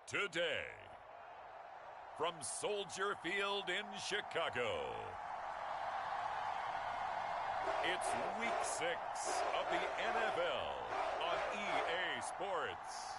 Today, from Soldier Field in Chicago, it's Week 6 of the NFL on EA Sports.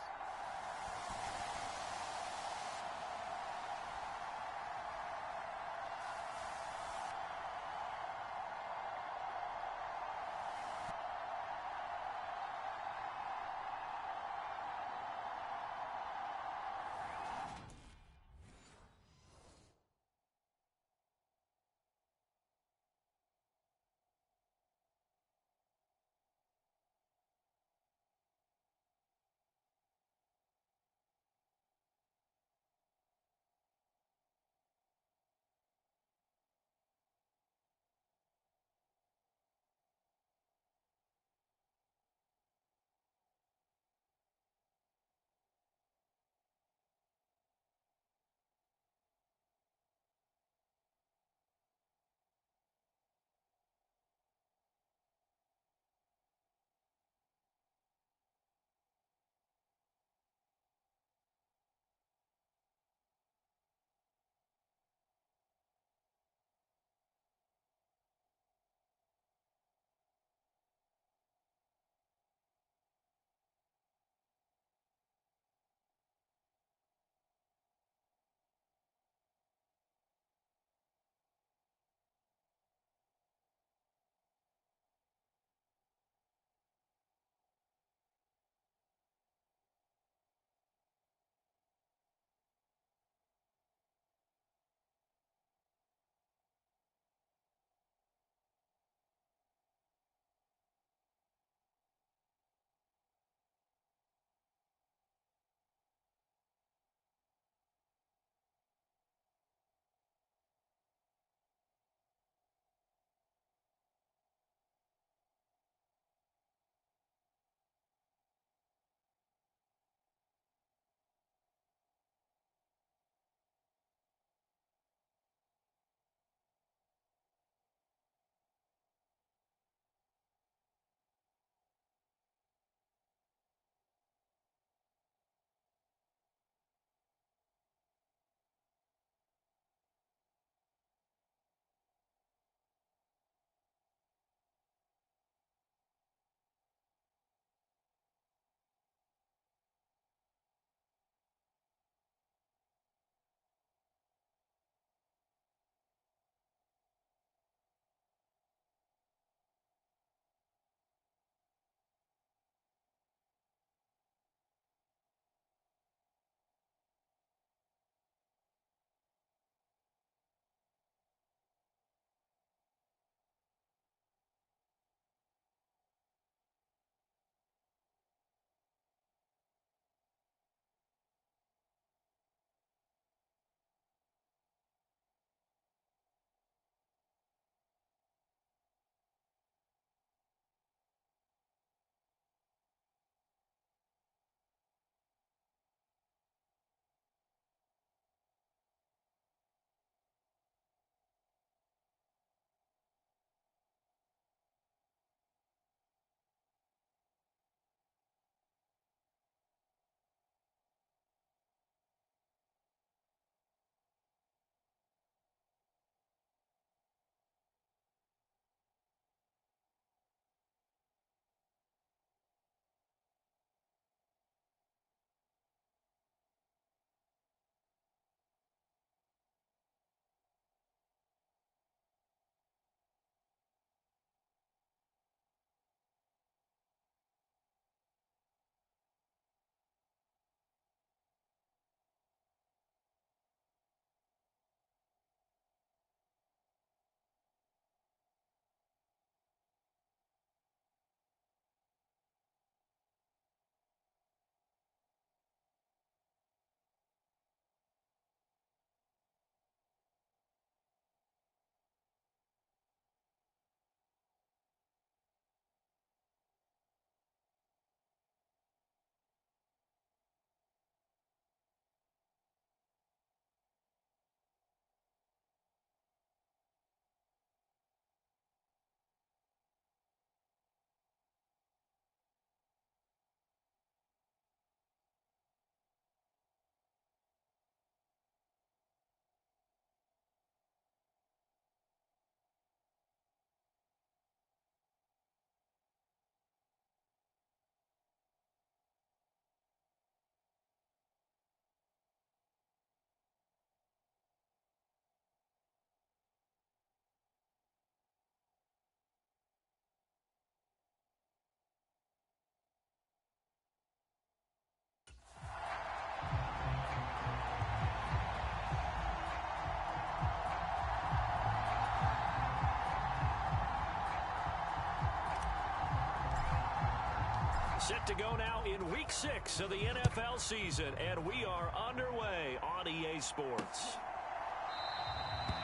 Set to go now in Week 6 of the NFL season, and we are underway on EA Sports.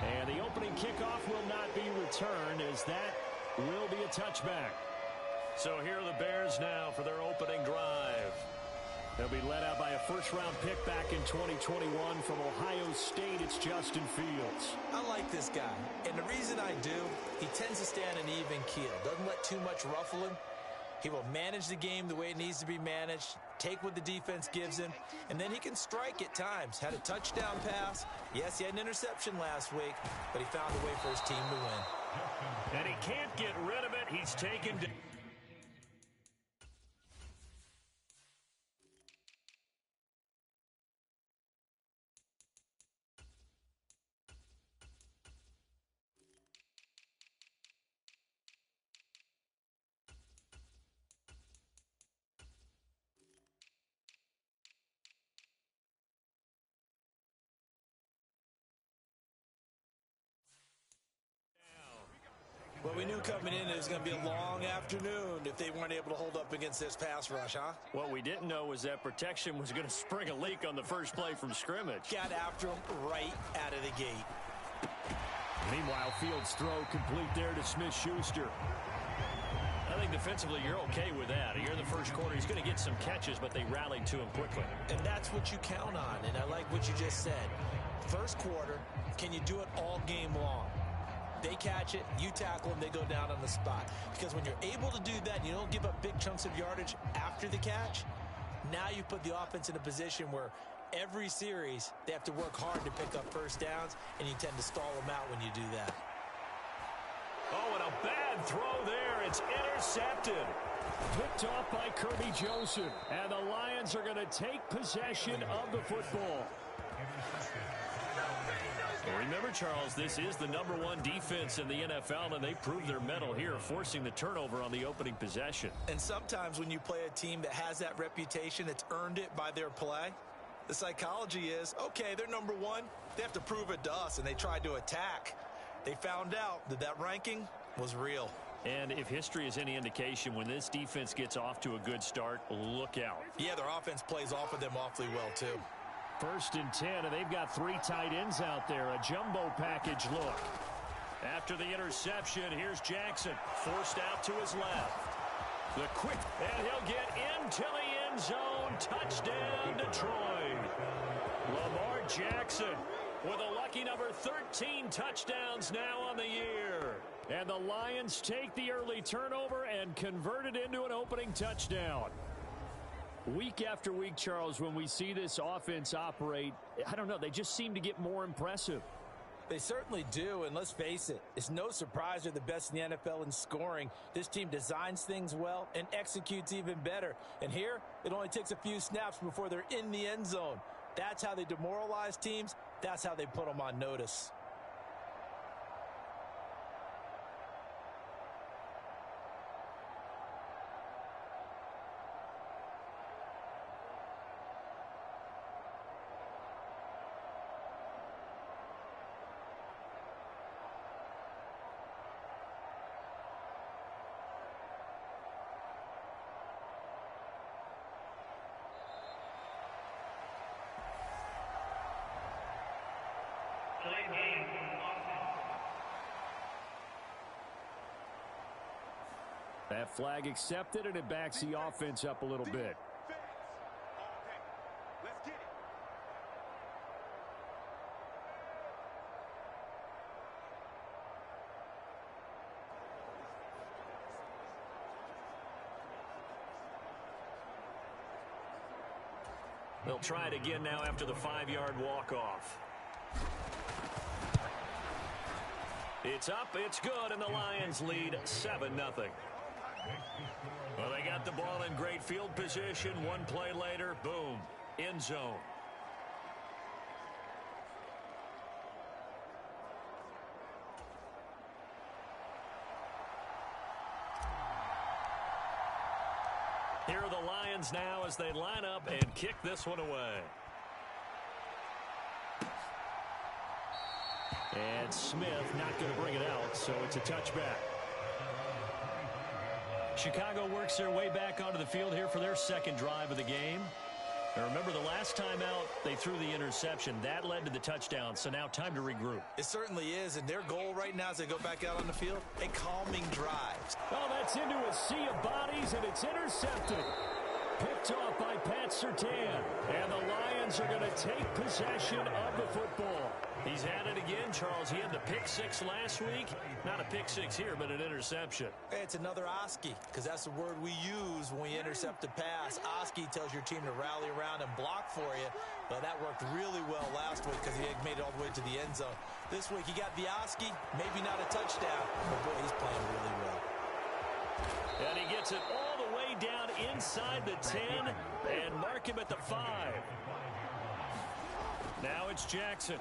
And the opening kickoff will not be returned, as that will be a touchback. So here are the Bears now for their opening drive. They'll be led out by a first-round pick back in 2021 from Ohio State. It's Justin Fields. I like this guy, and the reason I do, he tends to stay on an even keel. Doesn't let too much ruffle him. He will manage the game the way it needs to be managed, take what the defense gives him, and then he can strike at times. Had a touchdown pass. Yes, he had an interception last week, but he found a way for his team to win. And he can't get rid of it. He's taken down. Well, we knew coming in it was going to be a long afternoon if they weren't able to hold up against this pass rush, huh? What we didn't know was that protection was going to spring a leak on the first play from scrimmage. Got after him right out of the gate. Meanwhile, Fields' throw complete there to Smith-Schuster. I think defensively you're okay with that. Here in the first quarter, he's going to get some catches, but they rallied to him quickly. And that's what you count on, and I like what you just said. First quarter, can you do it all game long? They catch it, you tackle them, they go down on the spot. Because when you're able to do that and you don't give up big chunks of yardage after the catch, now you put the offense in a position where every series they have to work hard to pick up first downs, and you tend to stall them out when you do that. Oh, and a bad throw there. It's intercepted. Picked off by Kirby Joseph. And the Lions are going to take possession of the football. Remember, Charles, this is the #1 defense in the NFL, and they proved their mettle here, forcing the turnover on the opening possession. And sometimes when you play a team that has that reputation, that's earned it by their play, the psychology is, okay, they're #1. They have to prove it to us, and they tried to attack. They found out that that ranking was real. And if history is any indication, when this defense gets off to a good start, look out. Yeah, their offense plays off of them awfully well, too. 1st and 10, and they've got 3 tight ends out there. A jumbo package look. After the interception, here's Jackson. Forced out to his left. The quick, and he'll get into the end zone. Touchdown, Detroit. Lamar Jackson with a lucky number 13 touchdowns now on the year. And the Lions take the early turnover and convert it into an opening touchdown. Week after week, Charles, when we see this offense operate, I don't know, they just seem to get more impressive. They certainly do, and let's face it, it's no surprise they're the best in the NFL in scoring. This team designs things well and executes even better. And here, it only takes a few snaps before they're in the end zone. That's how they demoralize teams. That's how they put them on notice. That flag accepted, and it backs the offense up a little bit. They'll try it again now after the 5-yard walk-off. It's up, it's good, and the Lions lead 7-0. Well, they got the ball in great field position. One play later, boom, end zone. Here are the Lions now as they line up and kick this one away. And Smith not going to bring it out, so it's a touchback. Chicago works their way back onto the field here for their second drive of the game. Now remember, the last time out, they threw the interception. That led to the touchdown, so now time to regroup. It certainly is, and their goal right now as they go back out on the field, a calming drive. Oh, that's into a sea of bodies, and it's intercepted. Picked off by Pat Surtain. And the Lions are going to take possession of the football. He's had it again, Charles. He had the pick six last week. Not a pick six here, but an interception. It's another Oski, because that's the word we use when we intercept a pass. Oski tells your team to rally around and block for you. But that worked really well last week because he had made it all the way to the end zone. This week he got the Oski, maybe not a touchdown, but boy, he's playing really well. And he gets it all the way down inside the 10 and mark him at the 5. Now it's Jackson.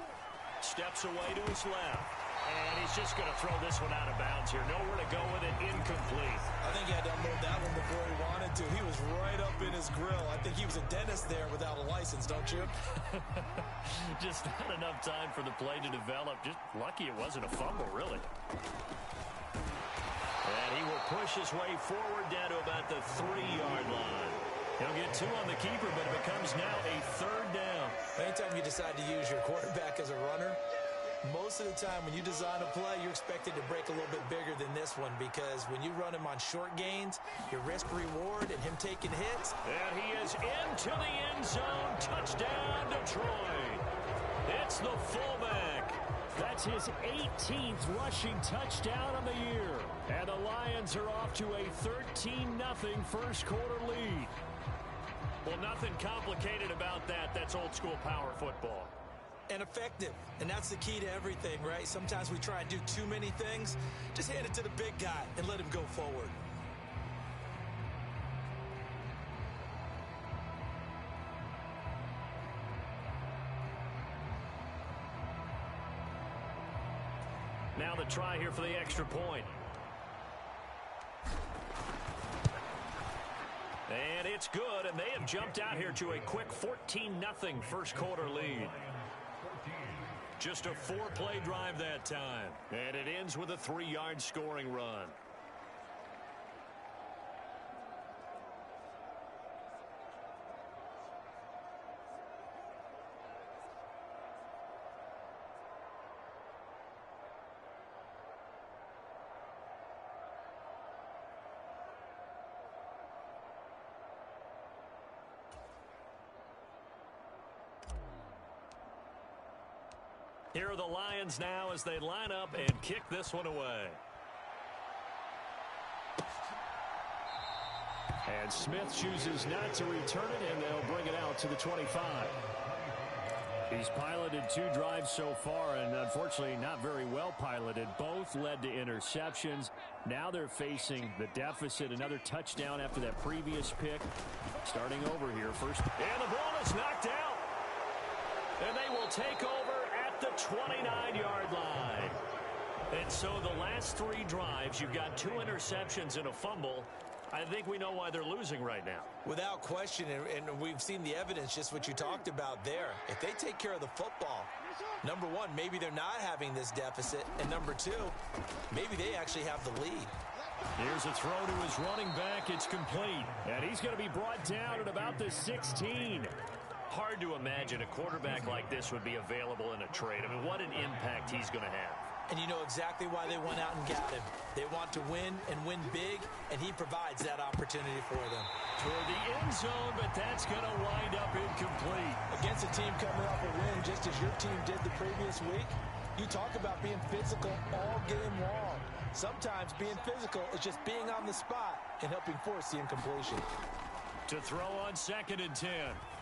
Steps away to his left. And he's just going to throw this one out of bounds here. Nowhere to go with it. Incomplete. I think he had to unload that one before he wanted to. He was right up in his grill. I think he was a dentist there without a license, don't you? Just not enough time for the play to develop. Just lucky it wasn't a fumble, really. And he will push his way forward down to about the 3-yard line. He'll get 2 on the keeper, but it becomes now a 3rd down. Anytime you decide to use your quarterback as a runner, most of the time when you design a play, you're expected to break a little bit bigger than this one, because when you run him on short gains, your risk-reward and him taking hits. And he is into the end zone. Touchdown, Detroit. It's the fullback. That's his 18th rushing touchdown on the year. And the Lions are off to a 13-0 first quarter lead. Well, nothing complicated about that. That's old-school power football. And effective. And that's the key to everything, right? Sometimes we try and do too many things. Just hand it to the big guy and let him go forward. Now the try here for the extra point. And it's good, and they have jumped out here to a quick 14-0 first quarter lead. Just a 4-play drive that time. And it ends with a 3-yard scoring run. Here are the Lions now as they line up and kick this one away. And Smith chooses not to return it, and they'll bring it out to the 25. He's piloted 2 drives so far, and unfortunately not very well piloted. Both led to interceptions. Now they're facing the deficit. Another touchdown after that previous pick. Starting over here first. And the ball is knocked out. And they will take over at the 29-yard line. And so the last 3 drives, you've got 2 interceptions and a fumble. I think we know why they're losing right now. Without question, and we've seen the evidence, just what you talked about there. If they take care of the football, number 1, maybe they're not having this deficit. And number 2, maybe they actually have the lead. Here's a throw to his running back. It's complete. And he's going to be brought down at about the 16. Hard to imagine a quarterback like this would be available in a trade. I mean, what an impact he's going to have. And you know exactly why they went out and got him. They want to win and win big, and he provides that opportunity for them. Toward the end zone, but that's going to wind up incomplete. Against a team coming off a win, just as your team did the previous week, you talk about being physical all game long. Sometimes being physical is just being on the spot and helping force the incompletion. To throw on 2nd and 10,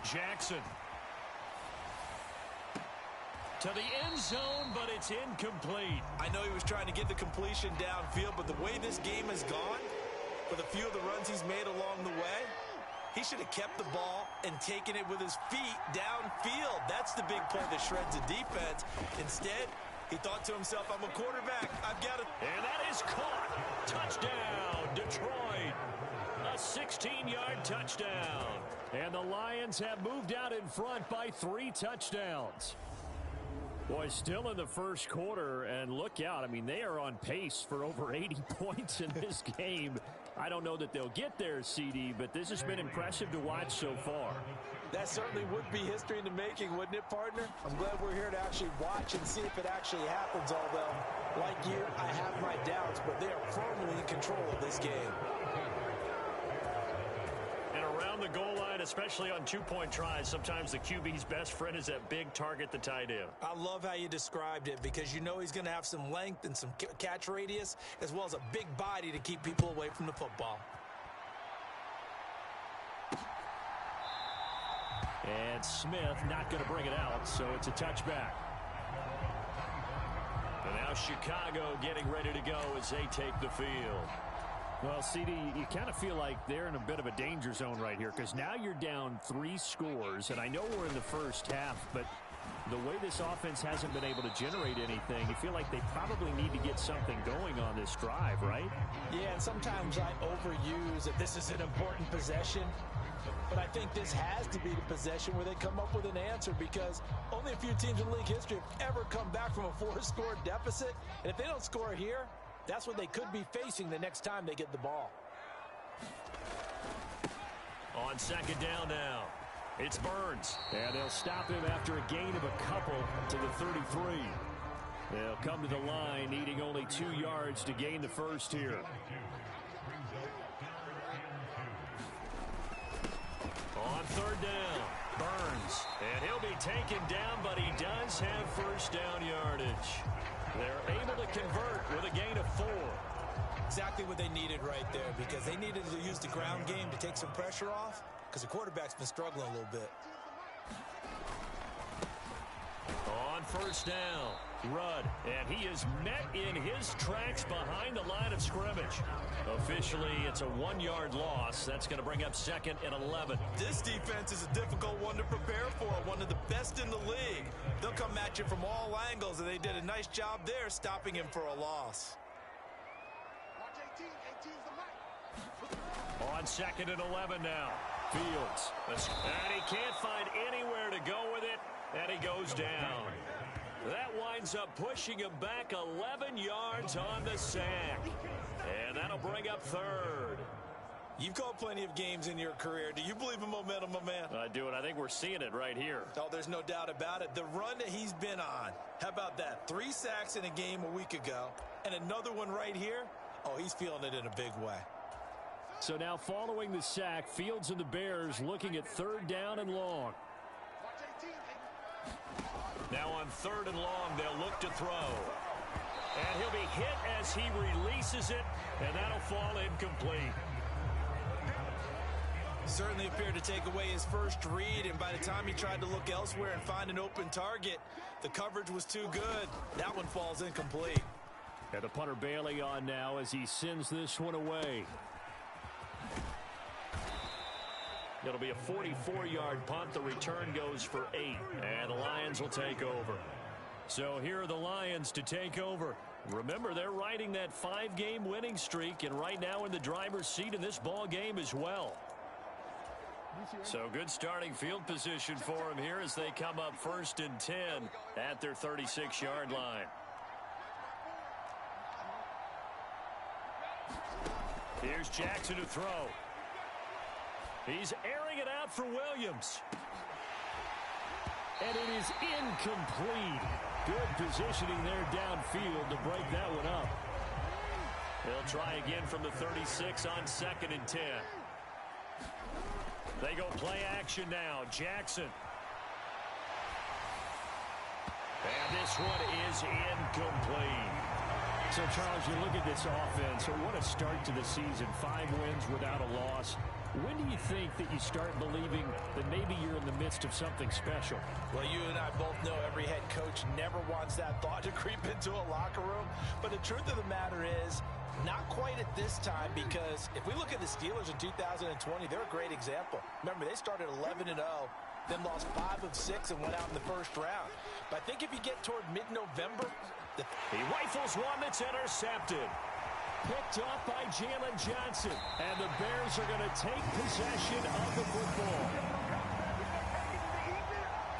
Jackson. To the end zone, but it's incomplete. I know he was trying to get the completion downfield, but the way this game has gone, with a few of the runs he's made along the way, he should have kept the ball and taken it with his feet downfield. That's the big play that shreds the defense. Instead, he thought to himself, I'm a quarterback. I've got to... And that is caught. Touchdown, Detroit. A 16-yard touchdown. And the Lions have moved out in front by 3 touchdowns. Boy, still in the first quarter, and look out. I mean, they are on pace for over 80 points in this game. I don't know that they'll get there, CD, but this has been impressive to watch so far. That certainly would be history in the making, wouldn't it, partner? I'm glad we're here to actually watch and see if it actually happens, although, like you, I have my doubts, but they are firmly in control of this game. And around the goal line, especially on two-point tries, sometimes the QB's best friend is that big target, the tight end. I love how you described it because you know he's going to have some length and some catch radius as well as a big body to keep people away from the football. And Smith not going to bring it out, so it's a touchback. And now Chicago getting ready to go as they take the field. Well, CD, you kind of feel like they're in a bit of a danger zone right here because now you're down 3 scores, and I know we're in the first half, but the way this offense hasn't been able to generate anything, you feel like they probably need to get something going on this drive, right? Yeah, and sometimes I overuse that this is an important possession, but I think this has to be the possession where they come up with an answer because only a few teams in league history have ever come back from a 4-score deficit, and if they don't score here, that's what they could be facing the next time they get the ball. On second down now, it's Burns. And they'll stop him after a gain of a couple to the 33. They'll come to the line, needing only 2 yards to gain the first here. On third down, Burns. And he'll be taken down, but he does have first down yardage. They're able to convert with a gain of 4. Exactly what they needed right there because they needed to use the ground game to take some pressure off because the quarterback's been struggling a little bit. On first down, Rudd, and he is met in his tracks behind the line of scrimmage. Officially, it's a 1-yard loss. That's going to bring up second and 11. This defense is a difficult one to prepare for, one of the best in the league. They'll come at you from all angles, and they did a nice job there stopping him for a loss. On second and 11 now, Fields. And he can't find anywhere to go with it, and he goes down. That winds up pushing him back 11 yards on the sack. And that'll bring up third. You've called plenty of games in your career. Do you believe in momentum, my man? I do, and I think we're seeing it right here. Oh, there's no doubt about it. The run that he's been on. How about that? 3 sacks in a game a week ago, and another one right here. Oh, he's feeling it in a big way. So now following the sack, Fields and the Bears looking at third down and long. Now on third and long, they'll look to throw. And he'll be hit as he releases it, and that'll fall incomplete. Certainly appeared to take away his first read, and by the time he tried to look elsewhere and find an open target, the coverage was too good. That one falls incomplete. And the punter Bailey on now as he sends this one away. It'll be a 44-yard punt. The return goes for 8, and the Lions will take over. So here are the Lions to take over. Remember, they're riding that 5-game winning streak, and right now in the driver's seat in this ball game as well. So good starting field position for them here as they come up 1st and 10 at their 36-yard line. Here's Jackson to throw. He's airing it out for Williams. And it is incomplete. Good positioning there downfield to break that one up. They'll try again from the 36 on 2nd and 10. They go play action now. Jackson. And this one is incomplete. So, Charles, you look at this offense. So what a start to the season. 5 wins without a loss. When do you think that you start believing that maybe you're in the midst of something special? Well, you and I both know every head coach never wants that thought to creep into a locker room. But the truth of the matter is, not quite at this time, because if we look at the Steelers in 2020, they're a great example. Remember, they started 11-0, then lost 5 of 6 and went out in the first round. But I think if you get toward mid-November, he rifles one that's intercepted. Picked off by Jalen Johnson. And the Bears are going to take possession of the football.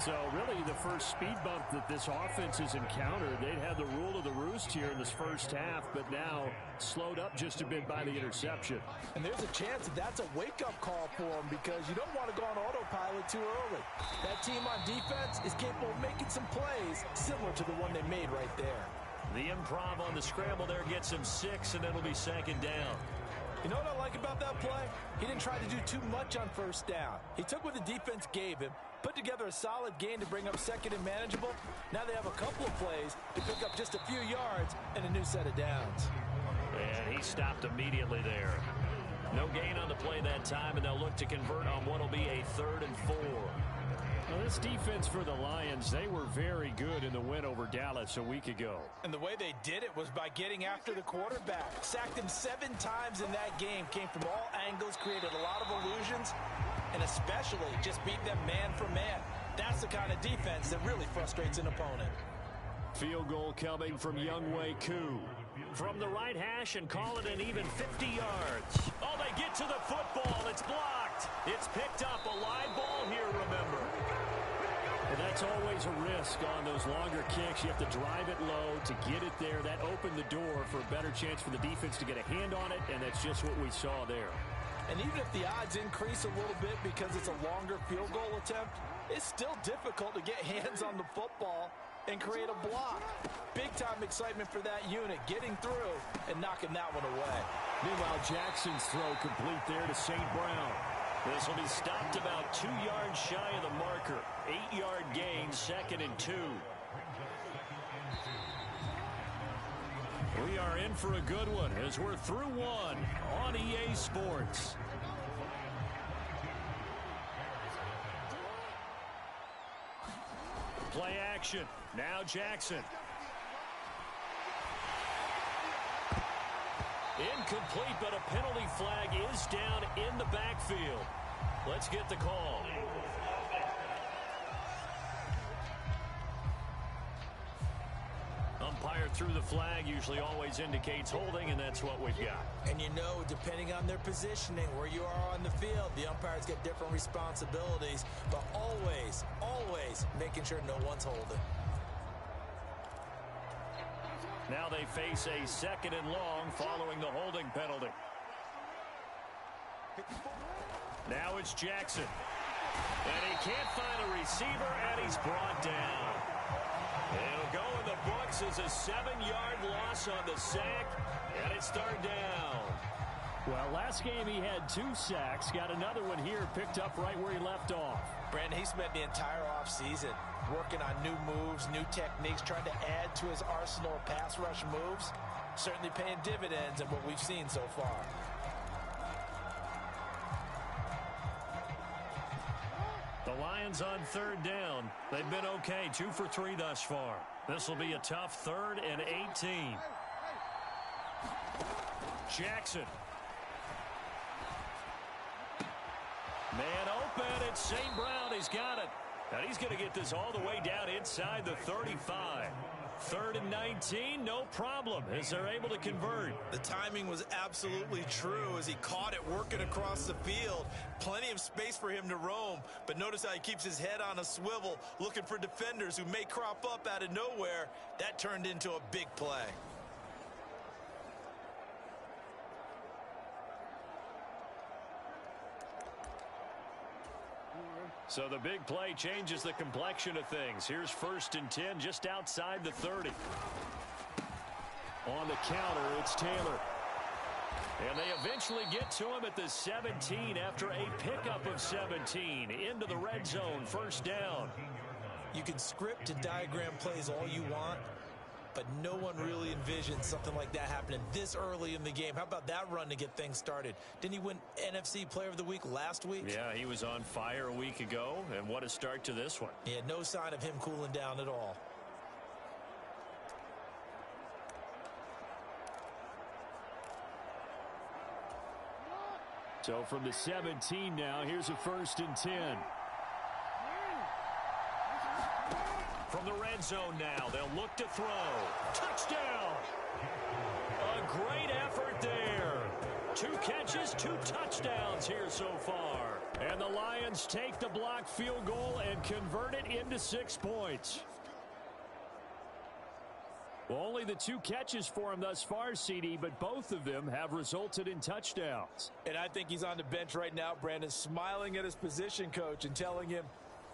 So really the first speed bump that this offense has encountered, they'd had the rule of the roost here in this first half, but now slowed up just a bit by the interception. And there's a chance that that's a wake-up call for them because you don't want to go on autopilot too early. That team on defense is capable of making some plays similar to the one they made right there. The improv on the scramble there gets him 6, and it'll be second down. You know what I like about that play? He didn't try to do too much on first down. He took what the defense gave him, put together a solid gain to bring up second and manageable. Now they have a couple of plays to pick up just a few yards and a new set of downs. And he stopped immediately there. No gain on the play that time, and they'll look to convert on what will be a 3rd and 4. Well, this defense for the Lions, they were very good in the win over Dallas a week ago. And the way they did it was by getting after the quarterback. Sacked him 7 times in that game. Came from all angles, created a lot of illusions, and especially just beat them man for man. That's the kind of defense that really frustrates an opponent. Field goal coming from Younghoe Koo. From the right hash and call it an even 50 yards. Oh, they get to the football. It's blocked. It's picked up. A live ball here, remember. And that's always a risk on those longer kicks. You have to drive it low to get it there. That opened the door for a better chance for the defense to get a hand on it, and that's just what we saw there. And even if the odds increase a little bit because it's a longer field goal attempt, it's still difficult to get hands on the football and create a block. Big-time excitement for that unit, getting through and knocking that one away. Meanwhile, Jackson's throw complete there to St. Brown. This will be stopped about 2 yards shy of the marker. 8-yard gain, 2nd and 2. We are in for a good one as we're through one on EA Sports. Play action. Now Jackson. Incomplete, but a penalty flag is down in the backfield. Let's get the call. Umpire threw the flag, usually always indicates holding, and that's what we've got. And you know, depending on their positioning, where you are on the field, the umpires get different responsibilities, but always, always making sure no one's holding. Now they face a 2nd and long following the holding penalty. Now it's Jackson. And he can't find a receiver, and he's brought down. It'll go in the books as a 7-yard loss on the sack, and it's 3rd down. Well, last game he had 2 sacks. Got another one here, picked up right where he left off. Brandon, he spent the entire offseason working on new moves, new techniques, trying to add to his arsenal of pass rush moves. Certainly paying dividends in what we've seen so far. The Lions on 3rd down. They've been okay, 2 for 3 thus far. This will be a tough 3rd and 18. Jackson. Man open, it's St. Brown. He's got it. And he's going to get this all the way down inside the 35. 3rd and 19, no problem, as they're able to convert. The timing was absolutely true as he caught it working across the field. Plenty of space for him to roam, but notice how he keeps his head on a swivel, looking for defenders who may crop up out of nowhere. That turned into a big play. So the big play changes the complexion of things. Here's 1st and 10 just outside the 30. On the counter, it's Taylor. And they eventually get to him at the 17 after a pickup of 17 into the red zone, 1st down. You can script and diagram plays all you want, but no one really envisioned something like that happening this early in the game. How about that run to get things started? Didn't he win NFC Player of the Week last week? Yeah, he was on fire a week ago, and what a start to this one. Yeah, no sign of him cooling down at all. So from the 17 now, here's a 1st and 10. From the red zone now, they'll look to throw. Touchdown! A great effort there. 2 catches, 2 touchdowns here so far. And And the Lions take the blocked field goal and convert it into 6 points. Well, only the 2 catches for him thus far, CD, but both of them have resulted in touchdowns. And I think he's on the bench right now, Brandon, smiling at his position coach and telling him,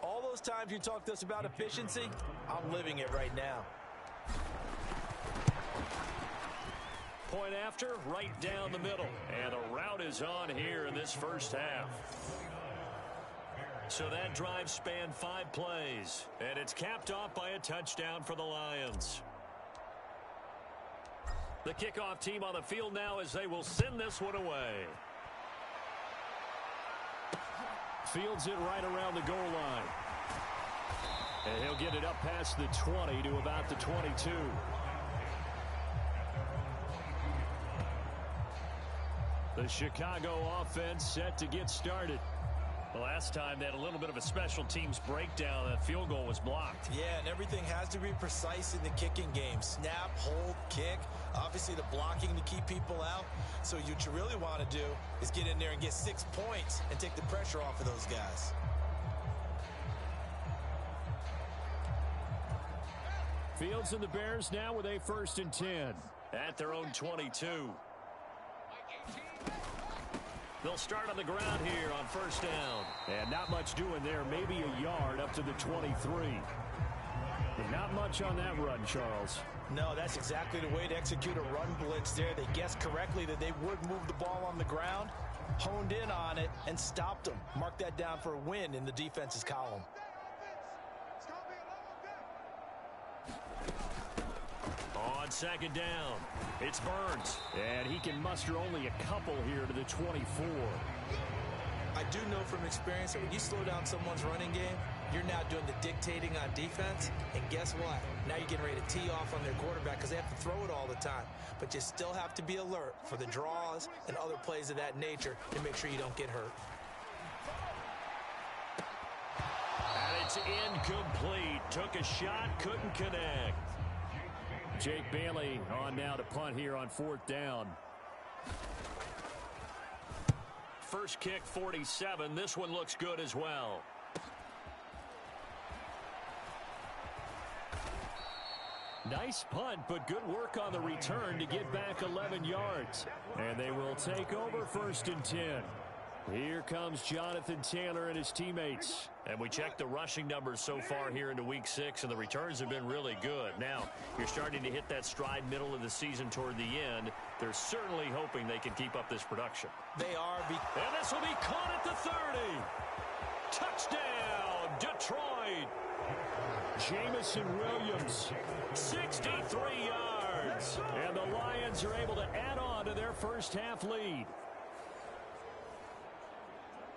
all those times you talked to us about efficiency, I'm living it right now. Point after, right down the middle. And the route is on here in this first half. So that drive spanned 5 plays. And it's capped off by a touchdown for the Lions. The kickoff team on the field now as they will send this one away. Fields it right around the goal line. And he'll get it up past the 20 to about the 22. The Chicago offense set to get started. The last time they had a little bit of a special teams breakdown. That field goal was blocked. Yeah, and everything has to be precise in the kicking game. Snap, hold, kick. Obviously the blocking to keep people out. So what you really want to do is get in there and get 6 points and take the pressure off of those guys. Fields and the Bears now with a 1st and 10 at their own 22. They'll start on the ground here on 1st down. And not much doing there. Maybe a yard up to the 23. But not much on that run, Charles. No, that's exactly the way to execute a run blitz there. They guessed correctly that they would move the ball on the ground, honed in on it, and stopped them. Mark that down for a win in the defense's column. On 2nd down, it's Burns. And he can muster only a couple here to the 24. I do know from experience that when you slow down someone's running game, you're now doing the dictating on defense. And guess what? Now you're getting ready to tee off on their quarterback because they have to throw it all the time. But you still have to be alert for the draws and other plays of that nature to make sure you don't get hurt. And it's incomplete. Took a shot, couldn't connect. Jake Bailey on now to punt here on 4th down. First kick, 47. This one looks good as well. Nice punt, but good work on the return to get back 11 yards. And they will take over 1st and 10. Here comes Jonathan Taylor and his teammates. And we checked the rushing numbers so far here into Week 6, and the returns have been really good. Now, you're starting to hit that stride middle of the season toward the end. They're certainly hoping they can keep up this production. They are. And this will be caught at the 30. Touchdown, Detroit. Jamison Williams, 63 yards. And the Lions are able to add on to their first half lead.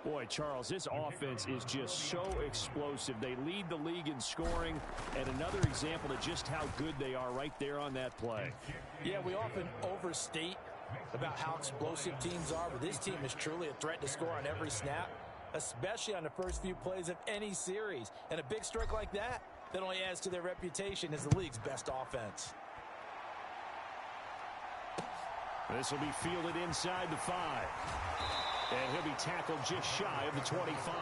Boy, Charles, this offense is just so explosive. They lead the league in scoring, and another example of just how good they are right there on that play. Yeah, we often overstate about how explosive teams are, but this team is truly a threat to score on every snap, especially on the first few plays of any series. And a big strike like that only adds to their reputation as the league's best offense. This will be fielded inside the 5. And he'll be tackled just shy of the 25.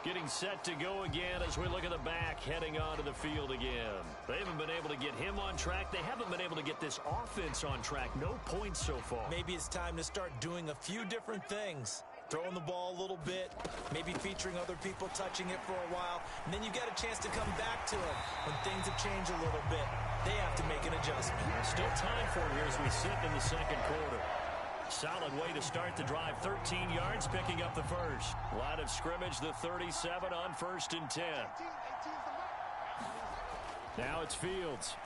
Getting set to go again as we look at the back heading onto the field again. They haven't been able to get him on track. They haven't been able to get this offense on track. No points so far. Maybe it's time to start doing a few different things. Throwing the ball a little bit, maybe featuring other people touching it for a while, and then you get a chance to come back to them when things have changed a little bit. They have to make an adjustment. Still time for it here as we sit in the 2nd quarter. Solid way to start the drive. 13 yards, picking up the first. Line of scrimmage, the 37 on 1st and 10. Now it's Fields.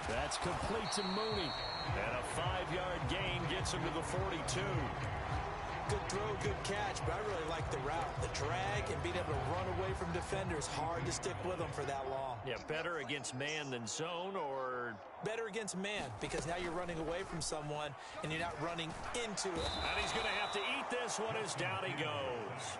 That's complete to Mooney. And a 5-yard gain gets him to the 42. Good throw, good catch, but I really like the route. The drag and being able to run away from defenders, hard to stick with them for that long. Yeah, better against man than zone, or? Better against man, because now you're running away from someone and you're not running into it. And he's going to have to eat this one as down he goes.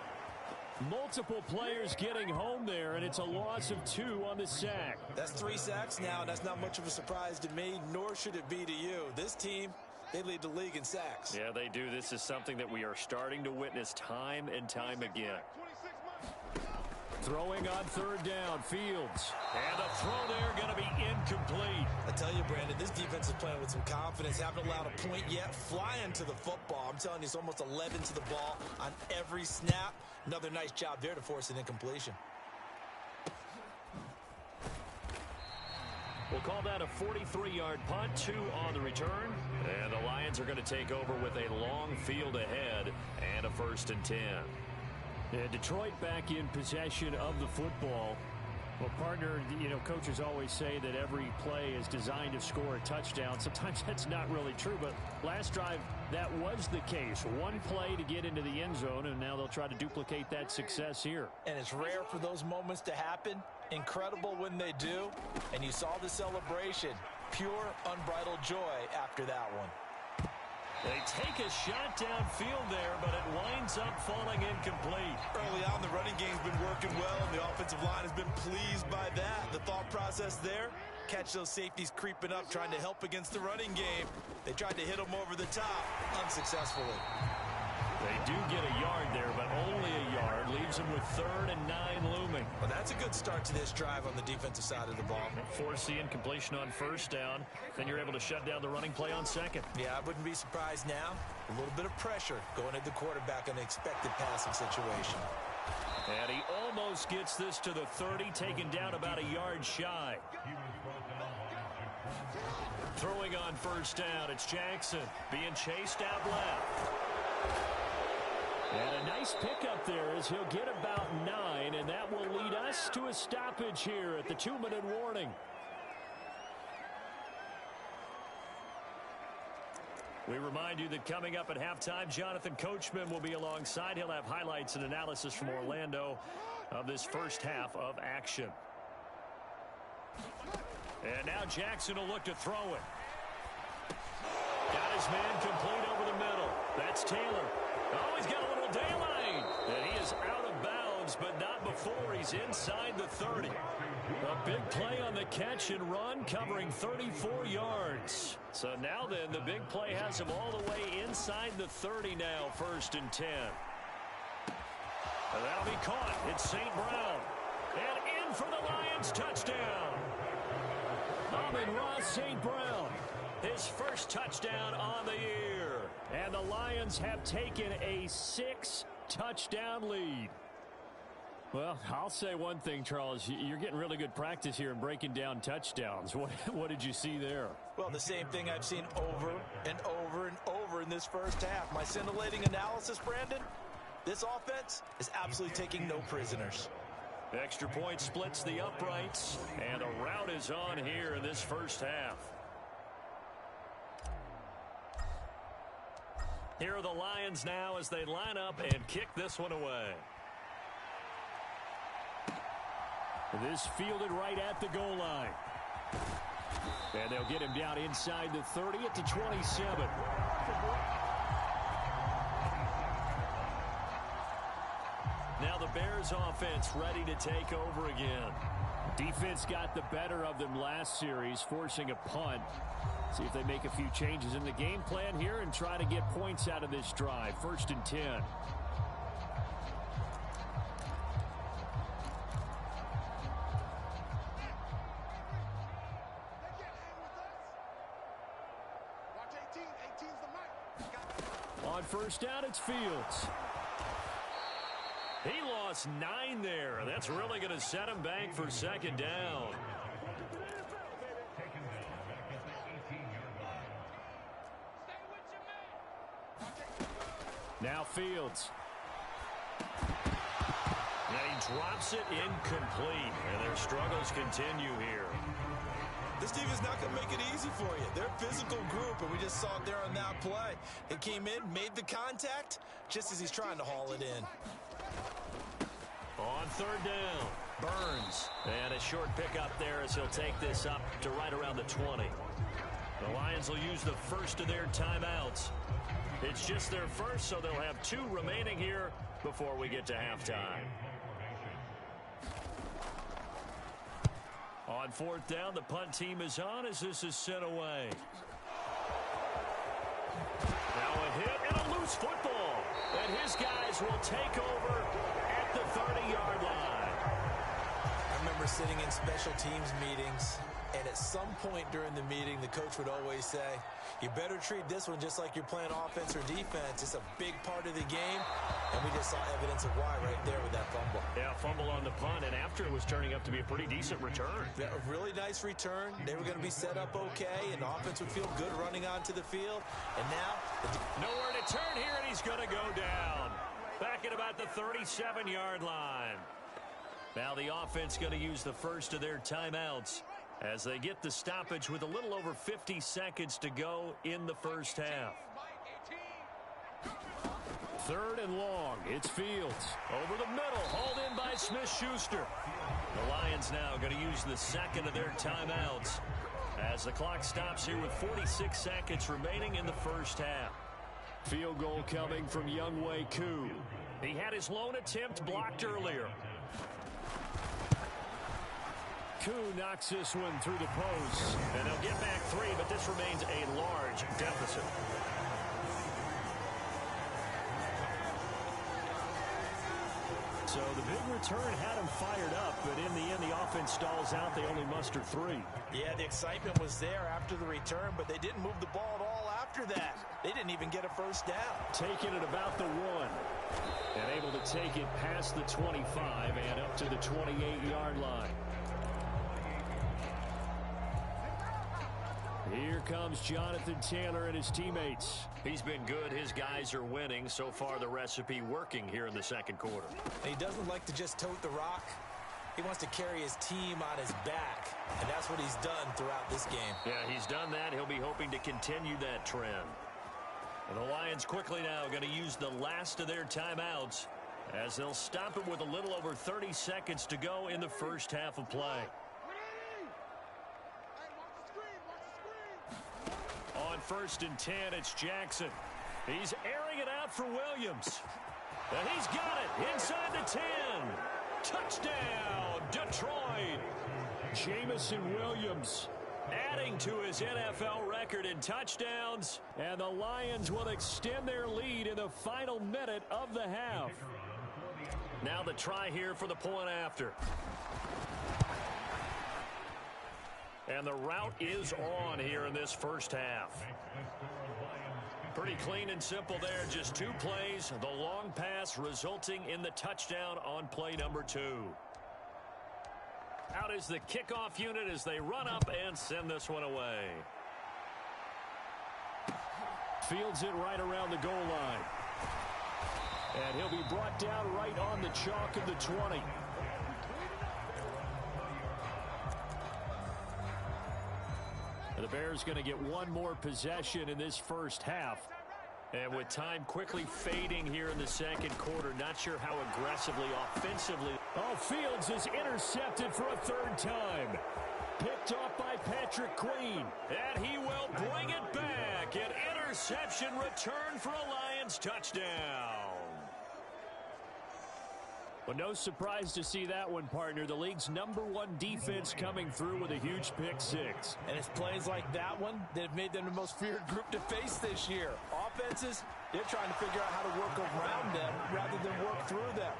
Multiple players getting home there, and it's a loss of 2 on the sack. That's 3 sacks now, and that's not much of a surprise to me, nor should it be to you. This team, they lead the league in sacks. Yeah, they do. This is something that we are starting to witness time and time again. Throwing on 3rd down, Fields. And the throw there going to be incomplete. I tell you, Brandon, this defense is playing with some confidence. Haven't allowed a point yet. Flying to the football. I'm telling you, it's almost 11 to the ball on every snap. Another nice job there to force an incompletion. We'll call that a 43-yard punt, 2 on the return. And the Lions are going to take over with a long field ahead and a 1st and 10. Yeah, Detroit back in possession of the football. Well, partner, you know, coaches always say that every play is designed to score a touchdown. Sometimes that's not really true, but last drive, that was the case. One play to get into the end zone, and now they'll try to duplicate that success here. And it's rare for those moments to happen. Incredible when they do. And you saw the celebration. Pure, unbridled joy after that one. They take a shot downfield there, but it winds up falling incomplete. Early on, the running game's been working well, and the offensive line has been pleased by that. The thought process there, catch those safeties creeping up, trying to help against the running game. They tried to hit them over the top, unsuccessfully. They do get a yard there, but only a yard. Leaves them with 3rd and 9 looming. Well, that's a good start to this drive on the defensive side of the ball. Force the incompletion on 1st down. Then you're able to shut down the running play on 2nd. Yeah, I wouldn't be surprised now. A little bit of pressure going at the quarterback in an expected passing situation. And he almost gets this to the 30, taken down about a yard shy. Throwing on 1st down, it's Jackson being chased out left. And a nice pickup there as he'll get about 9, and that will lead us to a stoppage here at the 2-minute warning. We remind you that coming up at halftime, Jonathan Coachman will be alongside. He'll have highlights and analysis from Orlando of this first half of action. And now Jackson will look to throw it. Got his man complete over the middle. That's Taylor. Oh, he's got a little daylight. And he is out of bounds, but not before he's inside the 30. A big play on the catch and run, covering 34 yards. So now then, the big play has him all the way inside the 30 now, 1st and 10. And that'll be caught. It's St. Brown. And in for the Lions, touchdown. Amon-Ra St. Brown, his first touchdown on the year. And the Lions have taken a 6-touchdown lead. Well, I'll say one thing, Charles. You're getting really good practice here in breaking down touchdowns. What did you see there? Well, the same thing I've seen over and over and over in this first half. My scintillating analysis, Brandon, this offense is absolutely taking no prisoners. Extra point splits the uprights, and the route is on here in this first half. Here are the Lions now as they line up and kick this one away. This fielded right at the goal line. And they'll get him down inside the 30 at the 27. Now the Bears offense ready to take over again. Defense got the better of them last series, forcing a punt. See if they make a few changes in the game plan here and try to get points out of this drive. 1st and 10. On 1st down, it's Fields. He lost 9 there. That's really going to set him back for 2nd down. Now Fields. And he drops it incomplete. And their struggles continue here. This team is not going to make it easy for you. They're a physical group, and we just saw it there on that play. They came in, made the contact, just as he's trying to haul it in. On 3rd down, Burns. And a short pickup there as he'll take this up to right around the 20. The Lions will use the first of their timeouts. It's just their first, so they'll have 2 remaining here before we get to halftime. On 4th down, the punt team is on as this is sent away. Now a hit and a loose football. And his guys will take over at the 30-yard line. I remember sitting in special teams meetings, and at some point during the meeting, the coach would always say, you better treat this one just like you're playing offense or defense. It's a big part of the game, and we just saw evidence of why right there with that fumble. Yeah, fumble on the punt, and after it was turning up to be a pretty decent return. Yeah, a really nice return. They were going to be set up okay, and the offense would feel good running onto the field. And now, nowhere to turn here, and he's going to go down. Back at about the 37-yard line. Now the offense going to use the first of their timeouts as they get the stoppage with a little over 50 seconds to go in the first half. 3rd and long. It's Fields. Over the middle. Hauled in by Smith-Schuster. The Lions now going to use the second of their timeouts as the clock stops here with 46 seconds remaining in the first half. Field goal coming from Younghoe Koo. He had his lone attempt blocked earlier. Koo knocks this one through the post, and they'll get back 3, but this remains a large deficit. So the big return had them fired up, but in the end, the offense stalls out. They only muster 3. Yeah, the excitement was there after the return, but they didn't move the ball at all after that. They didn't even get a first down. Taking it about the 1, and able to take it past the 25 and up to the 28-yard line. Here comes Jonathan Taylor and his teammates. He's been good. His guys are winning. So far, the recipe working here in the second quarter. He doesn't like to just tote the rock. He wants to carry his team on his back, and that's what he's done throughout this game. Yeah, he's done that. He'll be hoping to continue that trend. And the Lions quickly now going to use the last of their timeouts as they'll stop it with a little over 30 seconds to go in the first half of play. On 1st and 10, it's Jackson. He's airing it out for Williams. And he's got it inside the 10. Touchdown, Detroit. Jamison Williams adding to his NFL record in touchdowns. And the Lions will extend their lead in the final minute of the half. Now the try here for the point after. And the route is on here in this first half. Pretty clean and simple there. Just 2 plays. The long pass resulting in the touchdown on play number 2. Out is the kickoff unit as they run up and send this one away. Fields it right around the goal line. And he'll be brought down right on the chalk of the 20. The Bears going to get one more possession in this first half. And with time quickly fading here in the second quarter, not sure how aggressively, offensively. Oh, Fields is intercepted for a 3rd time. Picked off by Patrick Queen. And he will bring it back. An interception return for a Lions touchdown. Well, no surprise to see that one, partner. The league's #1 defense coming through with a huge pick-6. And it's plays like that one that have made them the most feared group to face this year. Offenses, they're trying to figure out how to work around them rather than work through them.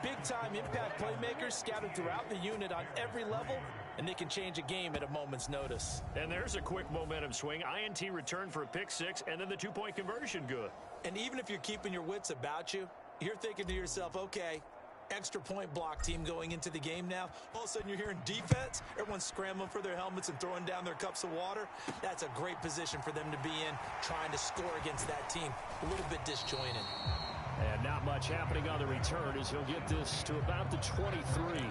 Big-time impact playmakers scattered throughout the unit on every level, and they can change a game at a moment's notice. And there's a quick momentum swing. INT return for a pick-6, and then the 2-point conversion good. And even if you're keeping your wits about you, you're thinking to yourself, okay, extra point block team going into the game now. All of a sudden you're hearing defense. Everyone's scrambling for their helmets and throwing down their cups of water. That's a great position for them to be in, trying to score against that team. A little bit disjointed. And not much happening on the return as he'll get this to about the 23.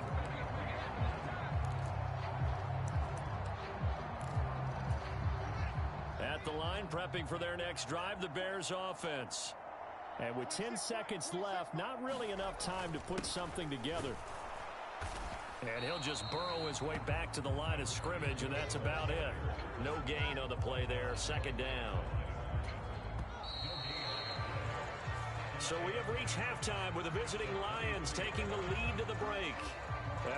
At the line, prepping for their next drive, the Bears offense. And with 10 seconds left, not really enough time to put something together. And he'll just burrow his way back to the line of scrimmage, and that's about it. No gain on the play there, 2nd down. So we have reached halftime with the visiting Lions taking the lead to the break.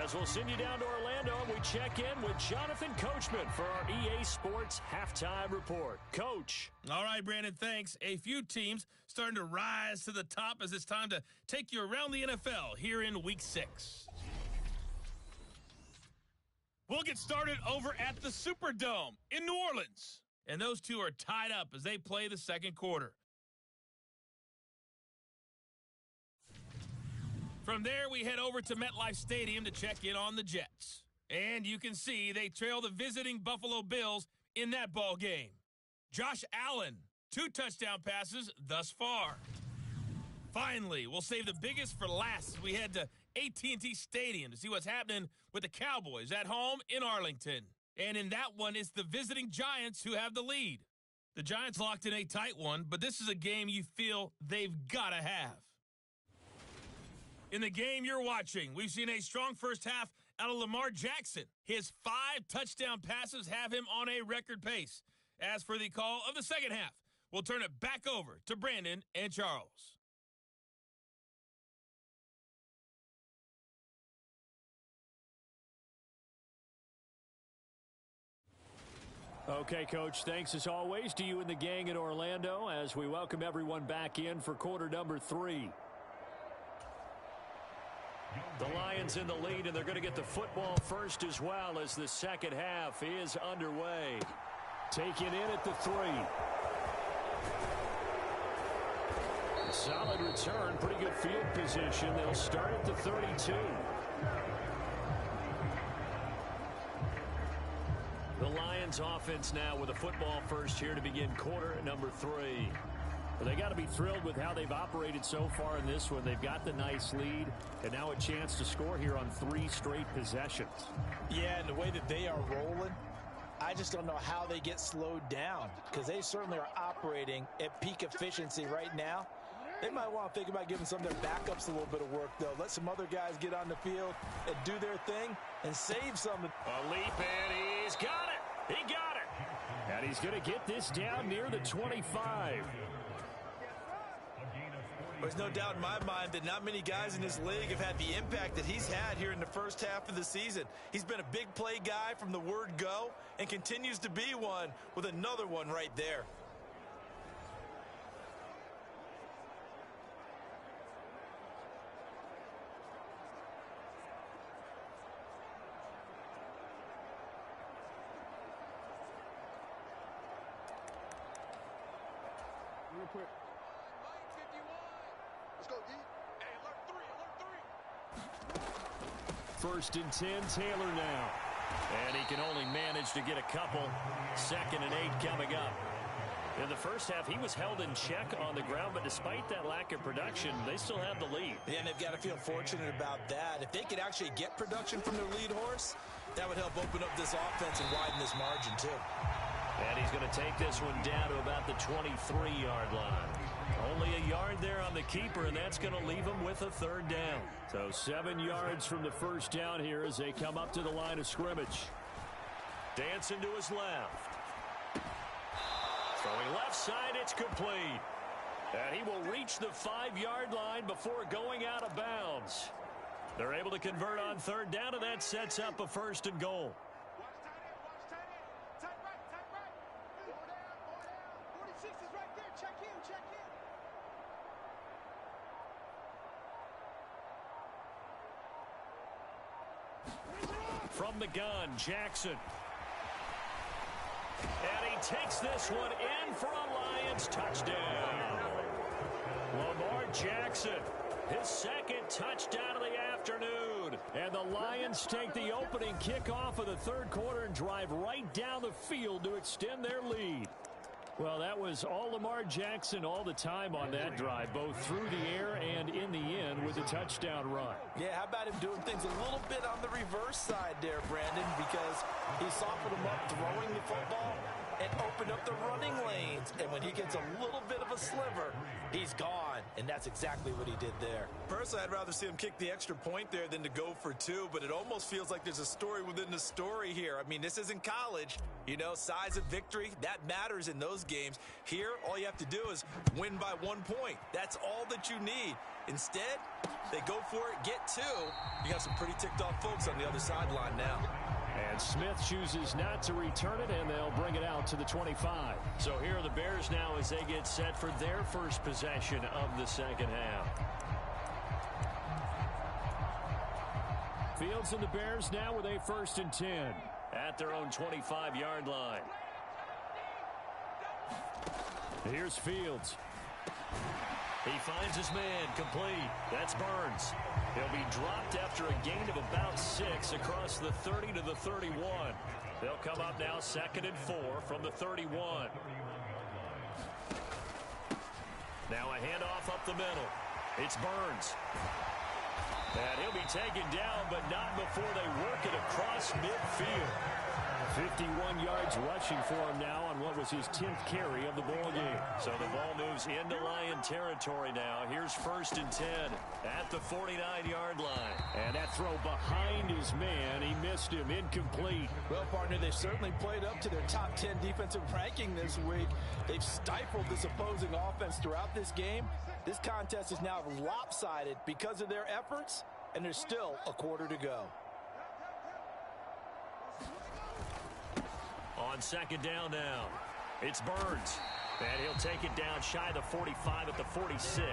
As we'll send you down to Orlando, and we check in with Jonathan Coachman for our EA Sports Halftime Report. Coach. All right, Brandon, thanks. A few teams starting to rise to the top as it's time to take you around the NFL here in Week 6. We'll get started over at the Superdome in New Orleans. And those two are tied up as they play the second quarter. From there, we head over to MetLife Stadium to check in on the Jets. And you can see they trail the visiting Buffalo Bills in that ball game. Josh Allen, 2 touchdown passes thus far. Finally, we'll save the biggest for last as we head to AT&T Stadium to see what's happening with the Cowboys at home in Arlington. And in that one, it's the visiting Giants who have the lead. The Giants locked in a tight one, but this is a game you feel they've got to have. In the game you're watching, we've seen a strong first half out of Lamar Jackson. His 5 touchdown passes have him on a record pace. As for the call of the second half, we'll turn it back over to Brandon and Charles. Okay, Coach, thanks as always to you and the gang in Orlando as we welcome everyone back in for quarter number 3. The Lions in the lead, and they're going to get the football first as well as the second half is underway. Taken in at the 3. Solid return, pretty good field position. They'll start at the 32. The Lions offense now with a football first here to begin quarter number 3. Well, they got to be thrilled with how they've operated so far in this one. They've got the nice lead, and now a chance to score here on 3 straight possessions. Yeah, and the way that they are rolling, I just don't know how they get slowed down because they certainly are operating at peak efficiency right now. They might want to think about giving some of their backups a little bit of work, though. Let some other guys get on the field and do their thing and save some. A leap, and he's got it. He got it. And he's going to get this down near the 25. There's no doubt in my mind that not many guys in this league have had the impact that he's had here in the first half of the season. He's been a big play guy from the word go and continues to be one with another one right there. Real quick. Let's go, D. Hey, alert 3. First and 10, Taylor now. And he can only manage to get a couple. 2nd and 8 coming up. In the first half, he was held in check on the ground, but despite that lack of production, they still have the lead. Yeah, and they've got to feel fortunate about that. If they could actually get production from their lead horse, that would help open up this offense and widen this margin, too. And he's going to take this one down to about the 23-yard line. Only a yard there on the keeper, and that's going to leave him with a 3rd down. So 7 yards from the first down here as they come up to the line of scrimmage. Dancing to his left. Throwing left side, it's complete. And he will reach the 5-yard line before going out of bounds. They're able to convert on 3rd down, and that sets up a 1st and goal. From the gun, Jackson. And he takes this one in for a Lions touchdown. Lamar Jackson, his 2nd touchdown of the afternoon. And the Lions take the opening kickoff of the 3rd quarter and drive right down the field to extend their lead. Well, that was all Lamar Jackson all the time on that drive, both through the air and in the end with a touchdown run. Yeah, how about him doing things a little bit on the reverse side there, Brandon, because he softened him up throwing the football, and open up the running lanes. And when he gets a little bit of a sliver, he's gone. And that's exactly what he did there. Personally, I'd rather see him kick the extra point there than to go for two, but it almost feels like there's a story within the story here. I mean, this isn't college. You know, size of victory, that matters in those games. Here, all you have to do is win by 1 point. That's all that you need. Instead, they go for it, get two. You got some pretty ticked off folks on the other sideline now. And Smith chooses not to return it, and they'll bring it out to the 25. So here are the Bears now as they get set for their first possession of the second half. Fields and the Bears now with a 1st and 10 at their own 25-yard line. Here's Fields. He finds his man, complete. That's Burns. He'll be dropped after a gain of about 6 across the 30 to the 31. They'll come up now 2nd and 4 from the 31. Now a handoff up the middle. It's Burns. And he'll be taken down, but not before they work it across midfield. 51 yards rushing for him now on what was his 10th carry of the ball game. So the ball moves into Lion territory now. Here's 1st and 10 at the 49-yard line. And that throw behind his man, he missed him, incomplete. Well, partner, they've certainly played up to their top 10 defensive ranking this week. They've stifled this opposing offense throughout this game. This contest is now lopsided because of their efforts, and there's still a quarter to go. On 2nd down now, it's Burns. And he'll take it down shy of the 45 at the 46.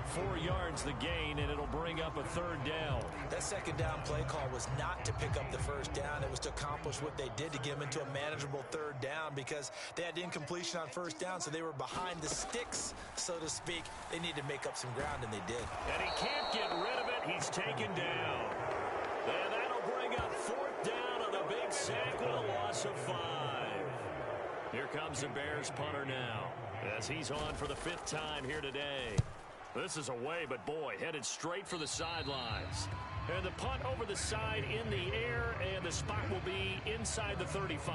4 yards the gain, and it'll bring up a 3rd down. That 2nd down play call was not to pick up the 1st down. It was to accomplish what they did to get them into a manageable 3rd down because they had incompletion on 1st down, so they were behind the sticks, so to speak. They needed to make up some ground, and they did. And he can't get rid of it. He's taken down. And that'll bring up 4th down on a big sack with a loss of 5. Here comes the Bears punter now as he's on for the 5th time here today. This is away, but boy, headed straight for the sidelines. And the punt over the side in the air, and the spot will be inside the 35.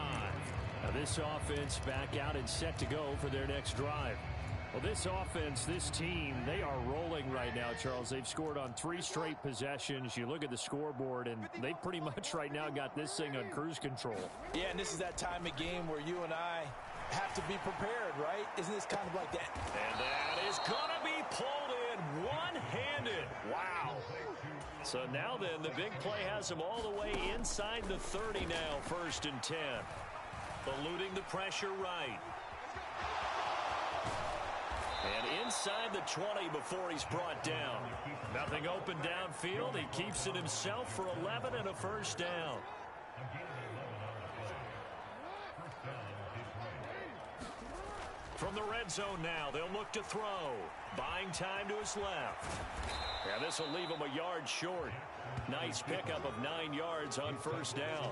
Now this offense back out and set to go for their next drive. Well, this offense, this team, they are rolling right now, Charles. They've scored on 3 straight possessions. You look at the scoreboard, and they pretty much right now got this thing on cruise control. Yeah, and this is that time of game where you and I have to be prepared, right? Isn't this kind of like that? And that is going to be pulled in one-handed. Wow. So now then, the big play has them all the way inside the 30 now, 1st and 10. Eluding the pressure right. And inside the 20 before he's brought down. Nothing open downfield. He keeps it himself for 11 and a 1st down. From the red zone now, they'll look to throw. Buying time to his left. Yeah, this will leave him a yard short. Nice pickup of 9 yards on 1st down.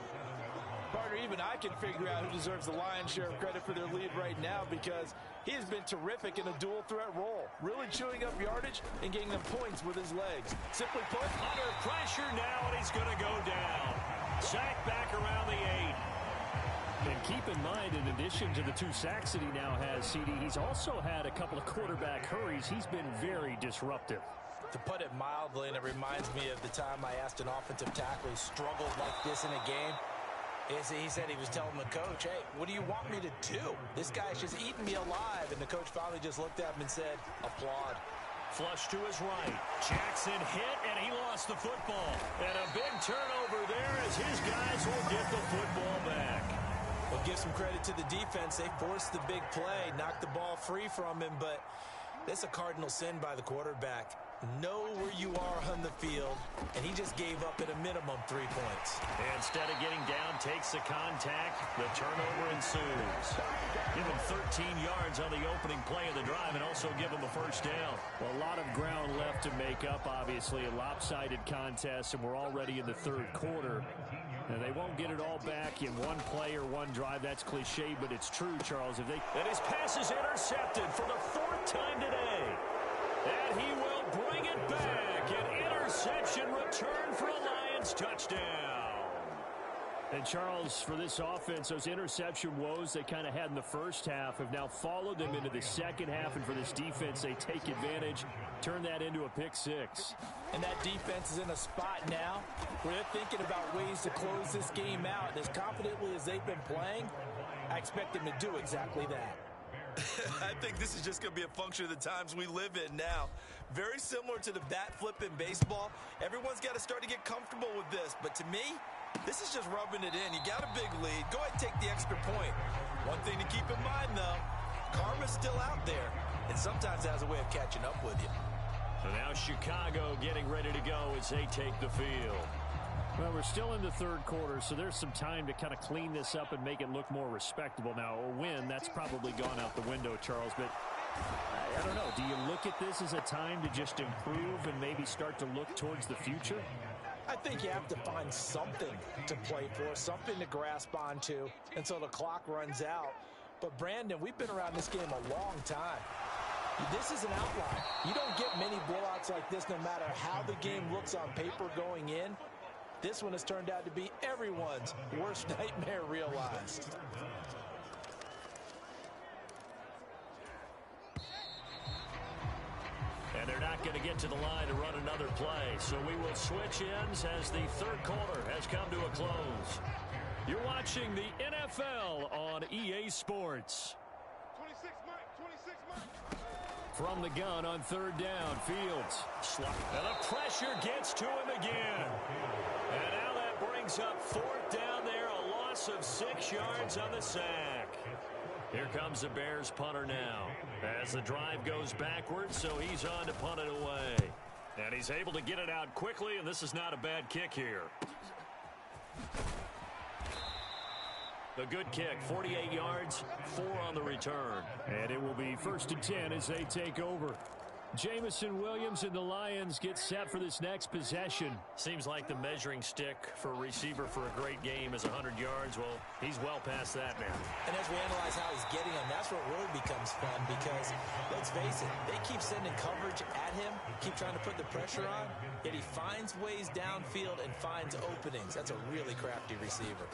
Partner, even I can figure out who deserves the lion's share of credit for their lead right now because he has been terrific in a dual threat role, really chewing up yardage and getting them points with his legs. Simply put, under pressure now, and he's going to go down. Sack back around the 8. And keep in mind, in addition to the 2 sacks that he now has, CD, he's also had a couple of quarterback hurries. He's been very disruptive. To put it mildly, and it reminds me of the time I asked an offensive tackle who struggled like this in a game. He said he was telling the coach, hey, what do you want me to do? This guy's just eating me alive. And the coach finally just looked at him and said, applaud. Flush to his right. Jackson hit, and he lost the football. And a big turnover there as his guys will get the football back. Well, give some credit to the defense. They forced the big play, knocked the ball free from him, but that's a cardinal sin by the quarterback. Know where you are on the field, and he just gave up at a minimum 3 points. And instead of getting down, takes the contact. The turnover ensues. Give him 13 yards on the opening play of the drive and also give him a 1st down. Well, a lot of ground left to make up, obviously. A lopsided contest, and we're already in the 3rd quarter. And they won't get it all back in one play or one drive. That's cliche, but it's true, Charles. And his pass is intercepted for the 4th time today. And he will bring it back. An interception return for a Lions touchdown. And, Charles, for this offense, those interception woes they kind of had in the first half have now followed them into the second half. And for this defense, they take advantage, turn that into a pick six. And that defense is in a spot now where they're thinking about ways to close this game out. And as confidently as they've been playing, I expect them to do exactly that. I think this is just going to be a function of the times we live in now. Very similar to the bat flip in baseball. Everyone's got to start to get comfortable with this. But to me, this is just rubbing it in. You got a big lead. Go ahead and take the extra point. One thing to keep in mind, though, karma's still out there. And sometimes it has a way of catching up with you. So now Chicago getting ready to go as they take the field. Well, we're still in the third quarter, so there's some time to kind of clean this up and make it look more respectable. Now, a win, that's probably gone out the window, Charles, but I don't know. Do you look at this as a time to just improve and maybe start to look towards the future? I think you have to find something to play for, something to grasp onto until the clock runs out. But, Brandon, we've been around this game a long time. This is an outlier. You don't get many blowouts like this no matter how the game looks on paper going in. This one has turned out to be everyone's worst nightmare realized. And they're not going to get to the line to run another play. So we will switch ends as the third quarter has come to a close. You're watching the NFL on EA Sports. 26, Mike. 26, Mike. From the gun on third down, Fields. And the pressure gets to him again. And now that brings up fourth down there, a loss of 6 yards on the sack. Here comes the Bears punter now as the drive goes backwards, so he's on to punt it away. And he's able to get it out quickly, and this is not a bad kick here. A good kick, 48 yards, 4 on the return. And it will be 1st and 10 as they take over. Jamison Williams and the Lions get set for this next possession. Seems like the measuring stick for a receiver for a great game is 100 yards. Well, he's well past that now. And as we analyze how he's getting them, that's where it really becomes fun because, let's face it, they keep sending coverage at him, keep trying to put the pressure on, yet he finds ways downfield and finds openings. That's a really crafty receiver.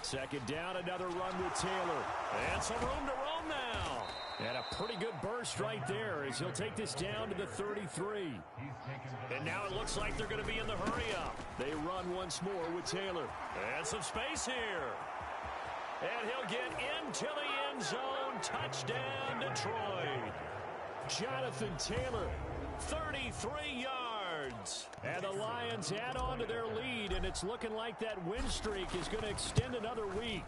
Second down, another run with Taylor. And some room to roam now. And a pretty good burst right there as he'll take this down to the 33. And now it looks like they're going to be in the hurry-up. They run once more with Taylor. And some space here. And he'll get into the end zone. Touchdown, Detroit. Jonathan Taylor, 33 yards. And the Lions add on to their lead, and it's looking like that win streak is going to extend another week.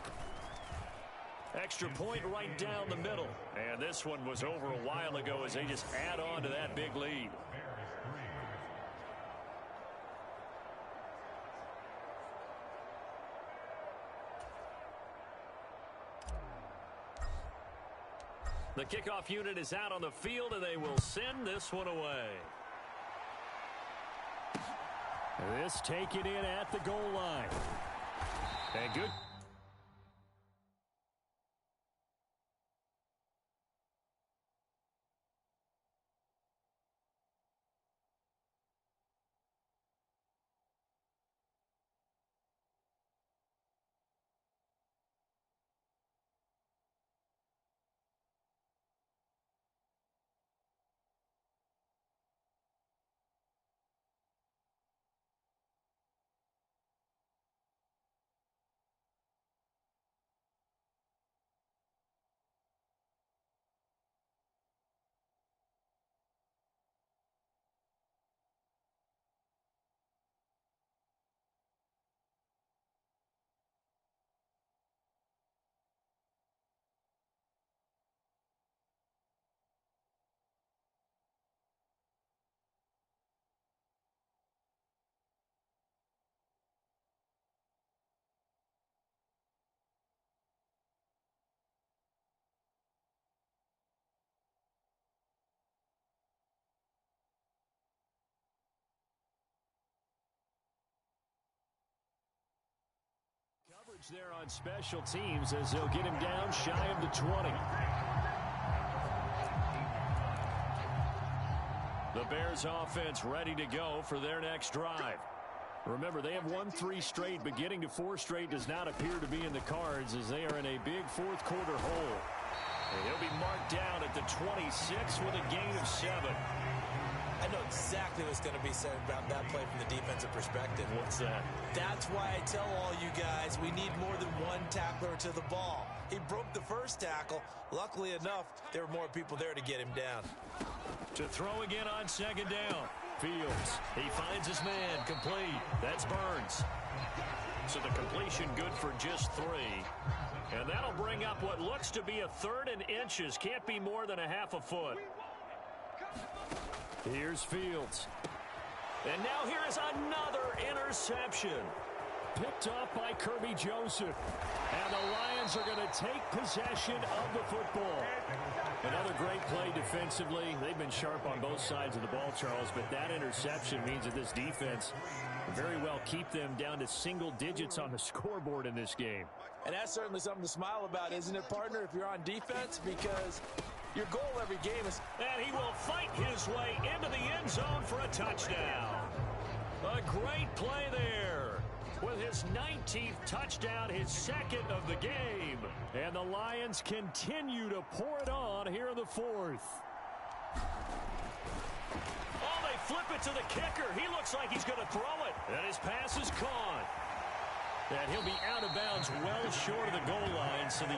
Extra point right down the middle. And this one was over a while ago as they just add on to that big lead. The kickoff unit is out on the field, and they will send this one away. This taken in at the goal line. And good. There on special teams as they'll get him down shy of the 20. The Bears offense ready to go for their next drive. Remember, they have won 3 straight, but getting to 4 straight does not appear to be in the cards as they are in a big fourth quarter hole. And he'll be marked down at the 26 with a gain of 7. I know exactly what's going to be said about that play from the defensive perspective. What's that? That's why I tell all you guys we need more than one tackler to the ball. He broke the first tackle. Luckily enough, there were more people there to get him down. To throw again on second down. Fields. He finds his man. Complete. That's Burns. So the completion good for just 3. And that'll bring up what looks to be a 3rd and inches. Can't be more than a half a foot. Here's Fields. And now here is another interception. Picked off by Kirby Joseph. And the Lions are going to take possession of the football. Another great play defensively. They've been sharp on both sides of the ball, Charles, but that interception means that this defense very well keep them down to single digits on the scoreboard in this game. And that's certainly something to smile about, isn't it, partner, if you're on defense? Because your goal every game is... And he will fight his way into the end zone for a touchdown. A great play there. With his 19th touchdown, his 2nd of the game. And the Lions continue to pour it on here in the 4th. Oh, they flip it to the kicker. He looks like he's going to throw it. And his pass is caught. And he'll be out of bounds well short of the goal line. So the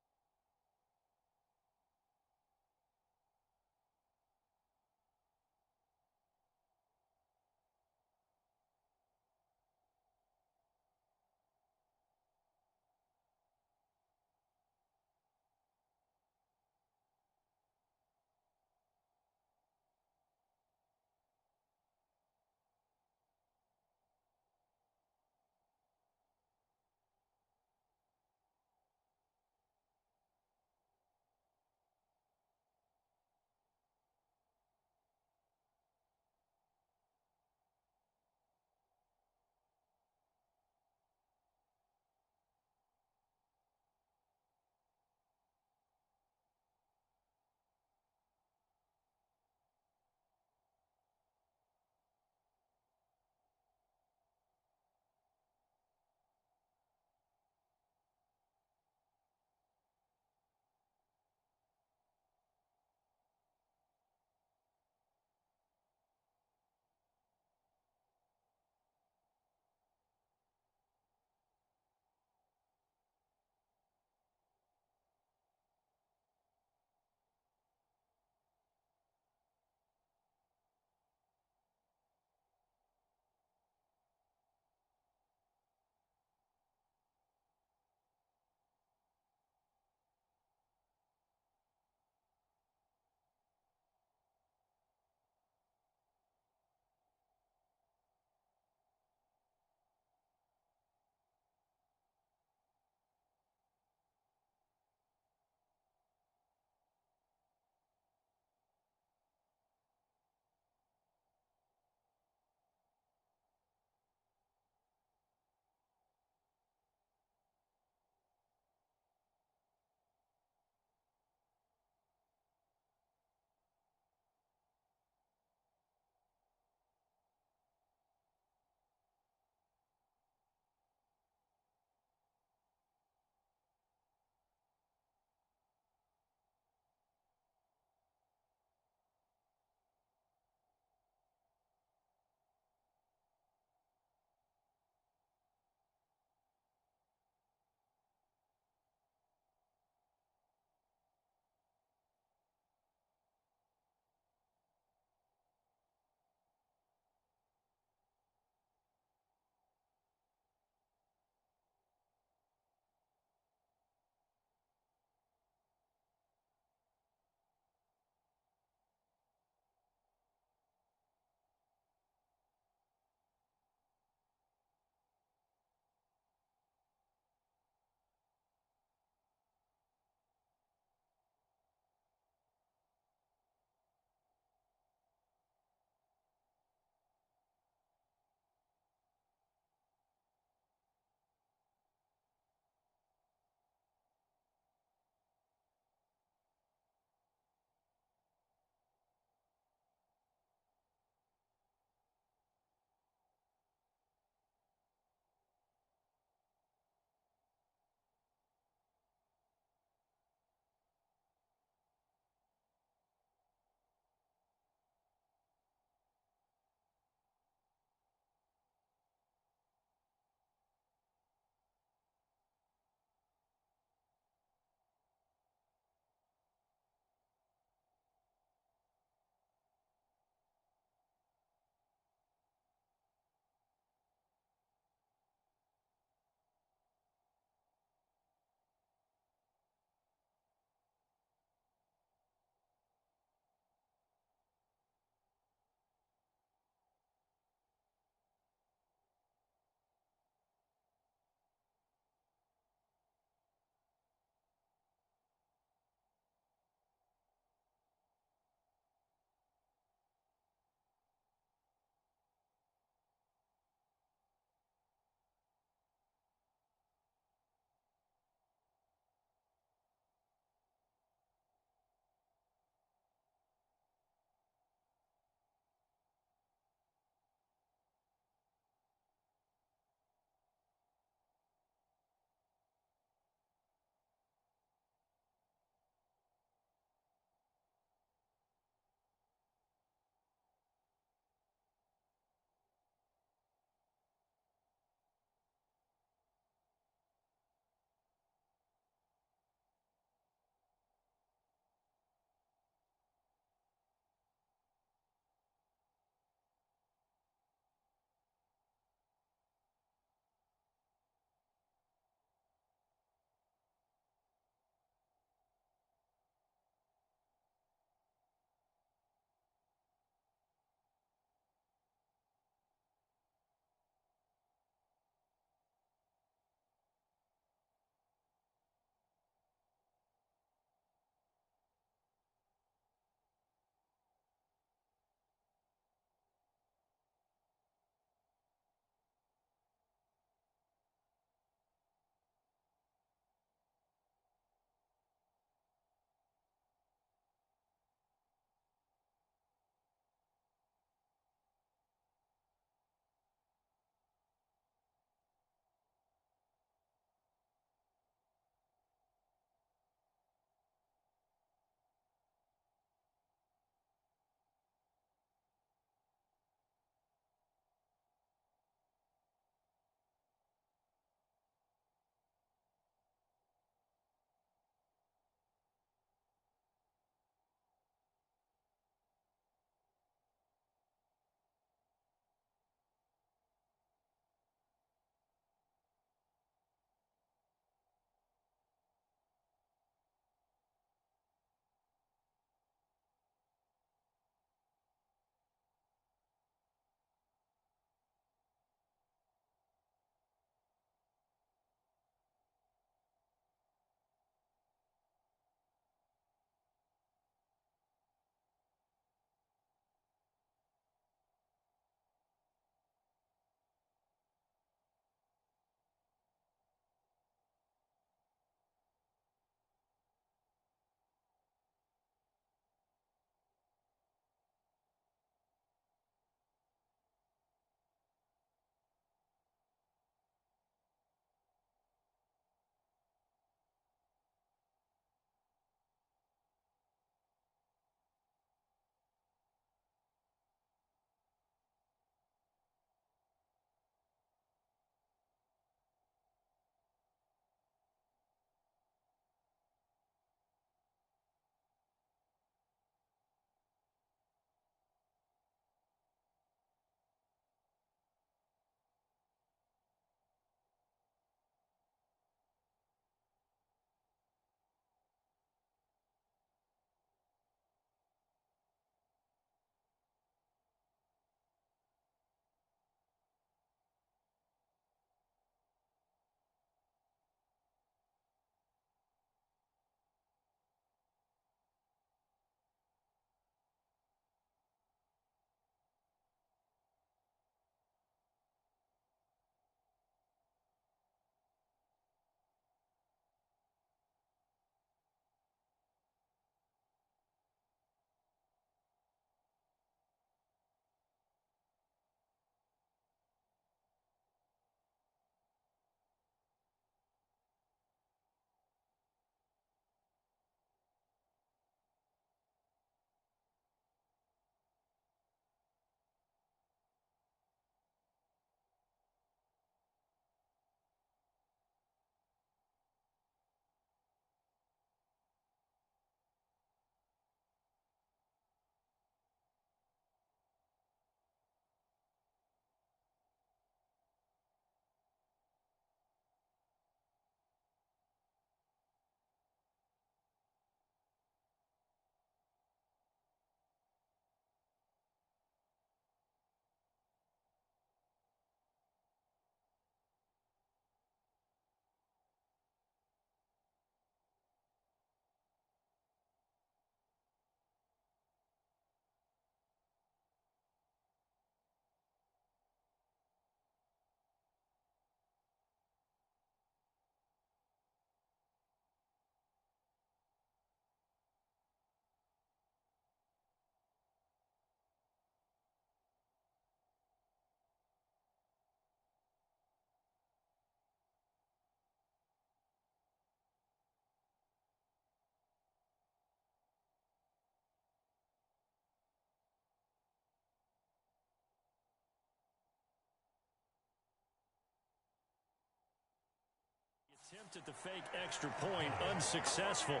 Attempt at the fake extra point unsuccessful.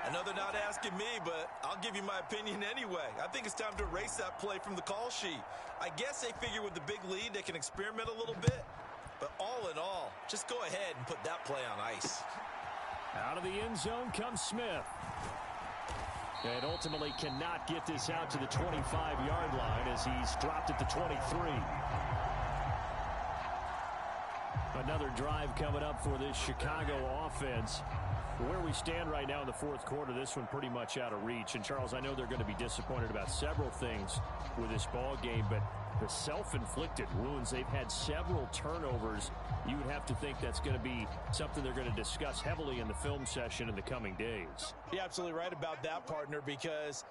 I know they're not asking me, but I'll give you my opinion anyway. I think it's time to erase that play from the call sheet. I guess they figure with the big lead they can experiment a little bit. But all in all, just go ahead and put that play on ice. Out of the end zone comes Smith. And ultimately cannot get this out to the 25-yard line as he's dropped at the 23. Another drive coming up for this Chicago offense. Where we stand right now in the fourth quarter, this one pretty much out of reach. And, Charles, I know they're going to be disappointed about several things with this ball game, but the self-inflicted wounds, they've had several turnovers. You would have to think that's going to be something they're going to discuss heavily in the film session in the coming days. You're absolutely right about that, partner, because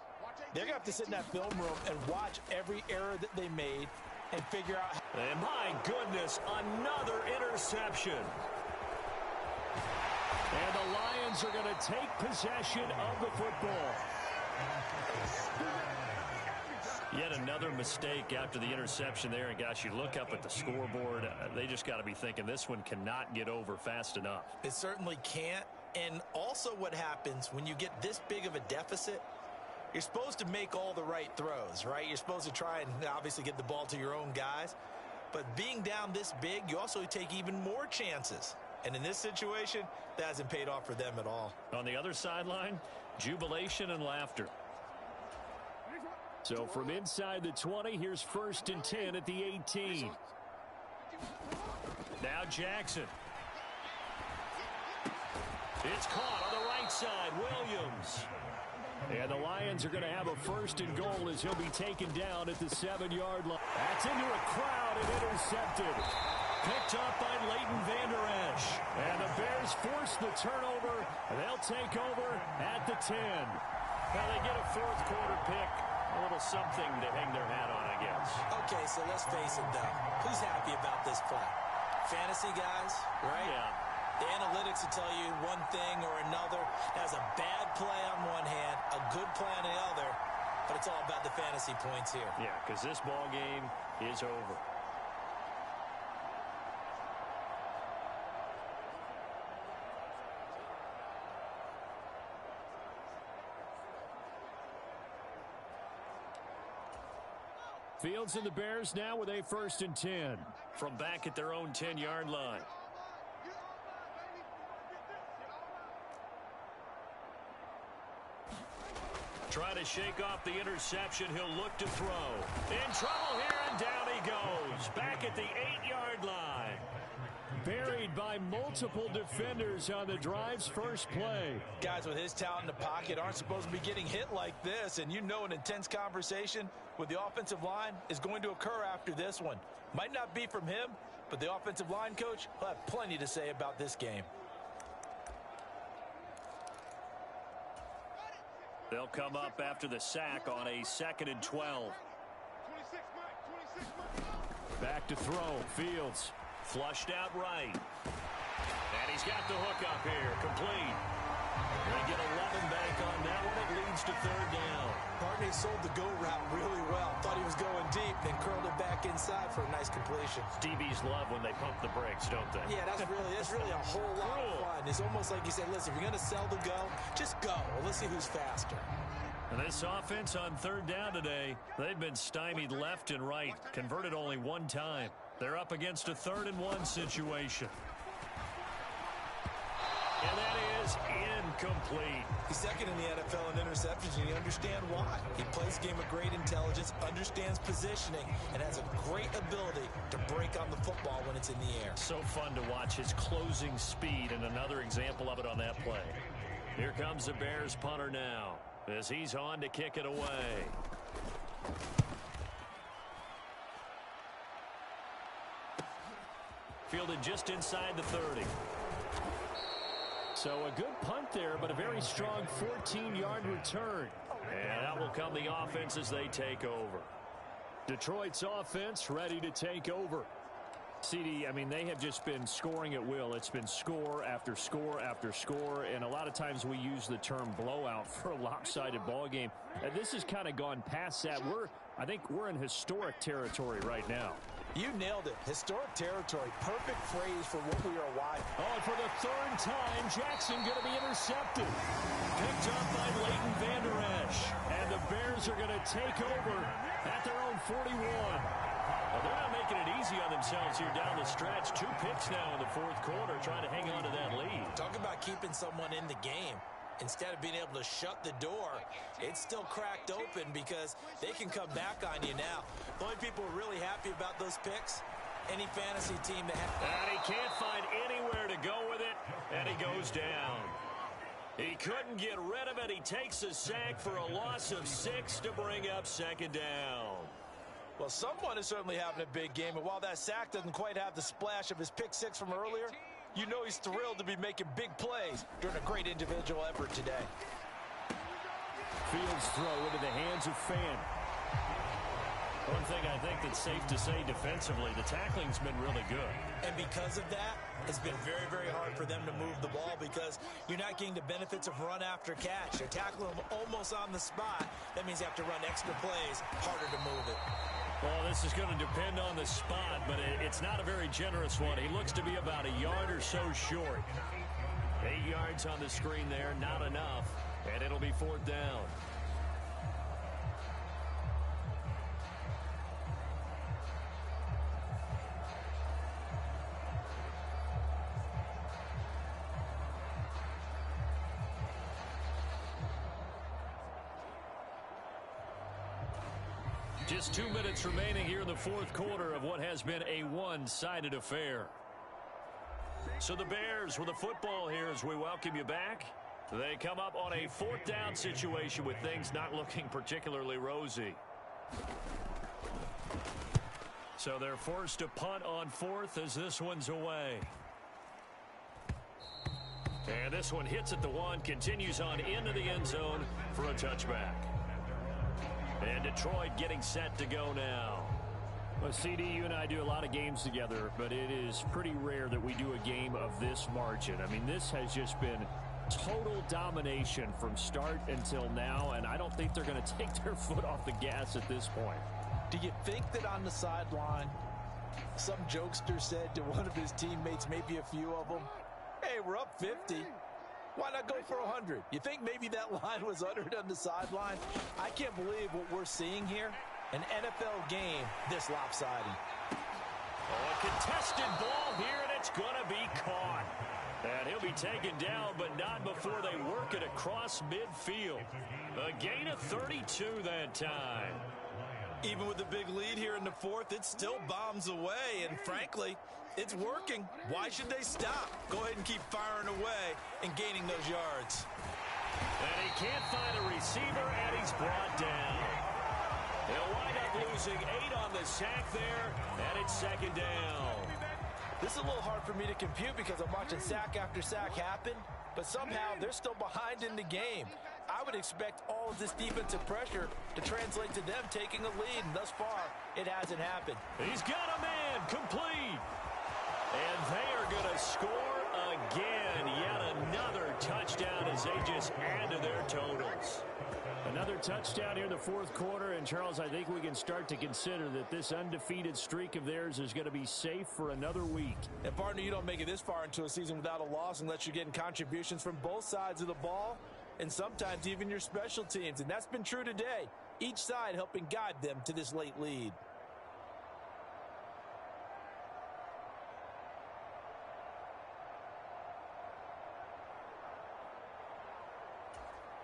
they're going to have to sit in that film room and watch every error that they made and figure out. And my goodness, another interception. And the Lions are going to take possession of the football. Yet another mistake after the interception there. And, gosh, you look up at the scoreboard, they just got to be thinking this one cannot get over fast enough. It certainly can't. And also what happens when you get this big of a deficit, you're supposed to make all the right throws, right? You're supposed to try and obviously get the ball to your own guys. But being down this big, you also take even more chances. And in this situation, that hasn't paid off for them at all. On the other sideline, jubilation and laughter. So from inside the 20, here's 1st and 10 at the 18. Now Jackson. It's caught on the right side, Williams. And the Lions are going to have a 1st and goal as he'll be taken down at the 7-yard line. That's into a crowd and intercepted. Picked up by Leighton Vander Esch. And the Bears force the turnover. They'll take over at the 10. Now they get a fourth quarter pick. A little something to hang their hat on, I guess. Okay, so let's face it, though. Who's happy about this play? Fantasy guys, right? Yeah. The analytics will tell you one thing or another. Has a bad play on one hand, a good play on the other, but it's all about the fantasy points here. Yeah, because this ball game is over. Fields and the Bears now with a 1st and 10 from back at their own 10-yard line. Try to shake off the interception. He'll look to throw. In trouble here, and down he goes. Back at the 8-yard line. Buried by multiple defenders on the drive's first play. Guys with his talent in the pocket aren't supposed to be getting hit like this, and you know an intense conversation with the offensive line is going to occur after this one. Might not be from him, but the offensive line coach will have plenty to say about this game. They'll come up after the sack on a 2nd and 12. Back to throw. Fields. Flushed out right. And he's got the hook up here. Complete. They get 11 back on that one. It leads to 3rd down. Partney sold the go route really well. Thought he was going deep, then curled it back inside for a nice completion. DBs love when they pump the brakes, don't they? Yeah, that's really a whole lot of fun. It's almost like you said, listen, if you're going to sell the go, just go. Well, let's see who's faster. And this offense on 3rd down today, they've been stymied left and right. Converted only one time. They're up against a 3rd and 1 situation. And that is incomplete. He's second in the NFL in interceptions, and you understand why. He plays a game of great intelligence, understands positioning, and has a great ability to break on the football when it's in the air. So fun to watch his closing speed, and another example of it on that play. Here comes the Bears punter now as he's on to kick it away. Fielded just inside the 30. So a good punt there, but a very strong 14-yard return. And out will come the offense as they take over. Detroit's offense ready to take over. CD, I mean, they have just been scoring at will. It's been score after score after score, and a lot of times we use the term blowout for a lopsided ball game. And this has kind of gone past that. I think we're in historic territory right now. You nailed it. Historic territory. Perfect phrase for what we are watching. Oh, and for the third time, Jackson going to be intercepted. Picked up by Leighton Vander Esch. And the Bears are going to take over at their own 41. Well, they're not making it easy on themselves here down the stretch. 2 picks now in the fourth quarter, trying to hang on to that lead. Talk about keeping someone in the game. Instead of being able to shut the door, it's still cracked open because they can come back on you now. The only people really happy about those picks, any fantasy team that has. And he can't find anywhere to go with it, and he goes down. He couldn't get rid of it. He takes a sack for a loss of 6 to bring up second down. Well, someone is certainly having a big game, and while that sack doesn't quite have the splash of his pick 6 from earlier, you know he's thrilled to be making big plays during a great individual effort today. Fields throw into the hands of Fan. One thing I think that's safe to say defensively, the tackling's been really good. And because of that, it's been very, very hard for them to move the ball because you're not getting the benefits of run after catch. They're tackling them almost on the spot. That means you have to run extra plays, harder to move it. Well, this is going to depend on the spot, but it's not a very generous one. He looks to be about a yard or so short. 8 yards on the screen there, not enough, and it'll be 4th down. Just 2 minutes remaining here in the fourth quarter of what has been a one-sided affair. So the Bears with the football here as we welcome you back. They come up on a 4th down situation with things not looking particularly rosy. So they're forced to punt on 4th as this one's away. And this one hits at the 1, continues on into the end zone for a touchback. And Detroit getting set to go now. Well, CD, you and I do a lot of games together, but it is pretty rare that we do a game of this margin. I mean, this has just been total domination from start until now, and I don't think they're going to take their foot off the gas at this point. Do you think that on the sideline, some jokester said to one of his teammates, maybe a few of them, hey, we're up 50. Why not go for 100? You think maybe that line was uttered on the sideline? I can't believe what we're seeing here. An NFL game this lopsided. Oh, a contested ball here, and it's going to be caught. And he'll be taken down, but not before they work it across midfield. A gain of 32 that time. Even with the big lead here in the 4th, it still bombs away, and frankly, it's working. Why should they stop? Go ahead and keep firing away and gaining those yards. And he can't find a receiver, and he's brought down. They'll wind up losing 8 on the sack there, and it's second down. This is a little hard for me to compute because I'm watching sack after sack happen, but somehow they're still behind in the game. I would expect all of this defensive pressure to translate to them taking a lead, and thus far, it hasn't happened. He's got a man, complete. And they are going to score again. Yet another touchdown as they just add to their totals. Another touchdown here in the fourth quarter. And, Charles, I think we can start to consider that this undefeated streak of theirs is going to be safe for another week. And, partner, you don't make it this far into a season without a loss unless you're getting contributions from both sides of the ball and sometimes even your special teams. And that's been true today. Each side helping guide them to this late lead.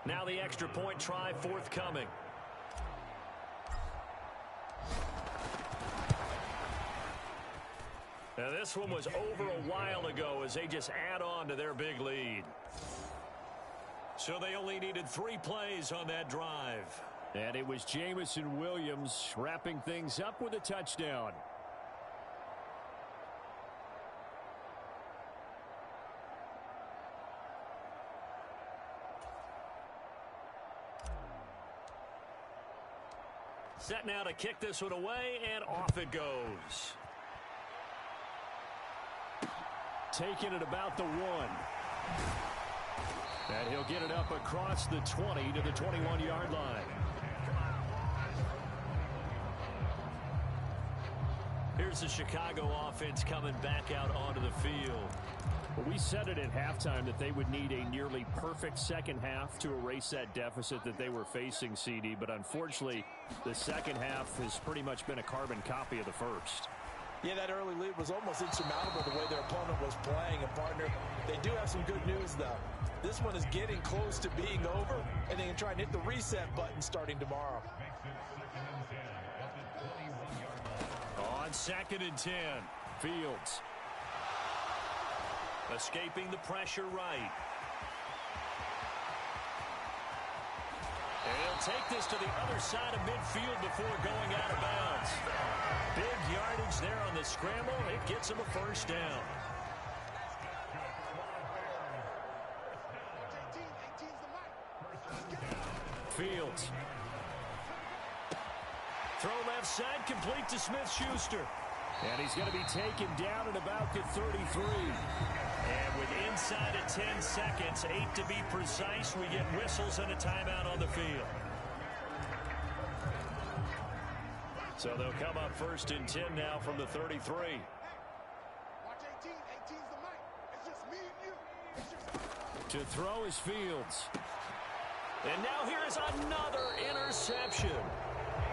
Now the extra point try forthcoming. Now this one was over a while ago as they just add on to their big lead. So they only needed 3 plays on that drive. And it was Jameson Williams wrapping things up with a touchdown. Set now to kick this one away, and off it goes. Taking it about the 1. And he'll get it up across the 20 to the 21-yard line. Here's the Chicago offense coming back out onto the field. Well, we said it at halftime that they would need a nearly perfect second half to erase that deficit that they were facing, CD. But unfortunately, the second half has pretty much been a carbon copy of the first. Yeah, that early lead was almost insurmountable the way their opponent was playing. And, partner, they do have some good news, though. This one is getting close to being over, and they can try and hit the reset button starting tomorrow. On 2nd and 10, Fields. Escaping the pressure right. And he'll take this to the other side of midfield before going out of bounds. Big yardage there on the scramble. It gets him a first down. Fields. Throw left side, complete to Smith-Schuster. And he's going to be taken down at about the 33. And with inside of 10 seconds, 8 to be precise, we get whistles and a timeout on the field. So they'll come up 1st and 10 now from the 33. Watch 18. 18's the mic. It's just me and you. It's just... To throw is Fields. And now here is another interception.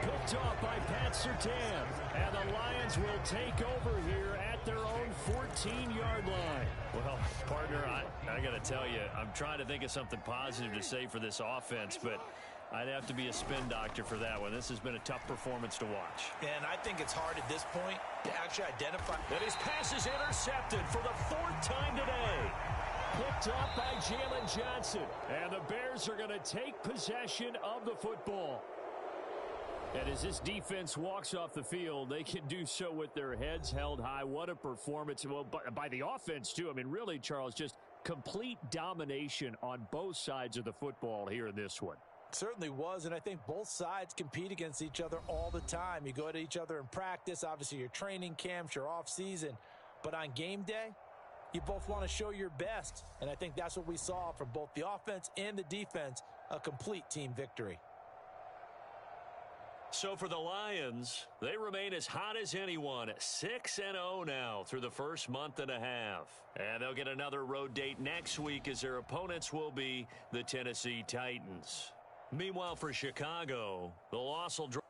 Picked off by Pat Surtain. And the Lions will take over here at their own 14-yard line. Well, partner, I got to tell you, I'm trying to think of something positive to say for this offense, but I'd have to be a spin doctor for that one. This has been a tough performance to watch. And I think it's hard at this point to actually identify. And his pass is intercepted for the 4th time today. Picked up by Jalen Johnson. And the Bears are going to take possession of the football. And as this defense walks off the field, they can do so with their heads held high. What a performance. Well, by the offense, too. I mean, really, Charles, just complete domination on both sides of the football here in this one. Certainly was, and I think both sides compete against each other all the time. You go to each other in practice, obviously your training camps, your off season, but on game day, you both want to show your best, and I think that's what we saw from both the offense and the defense, a complete team victory. So for the Lions, they remain as hot as anyone, 6-0 now through the first month and a half. And they'll get another road date next week as their opponents will be the Tennessee Titans. Meanwhile, for Chicago, the loss will drop.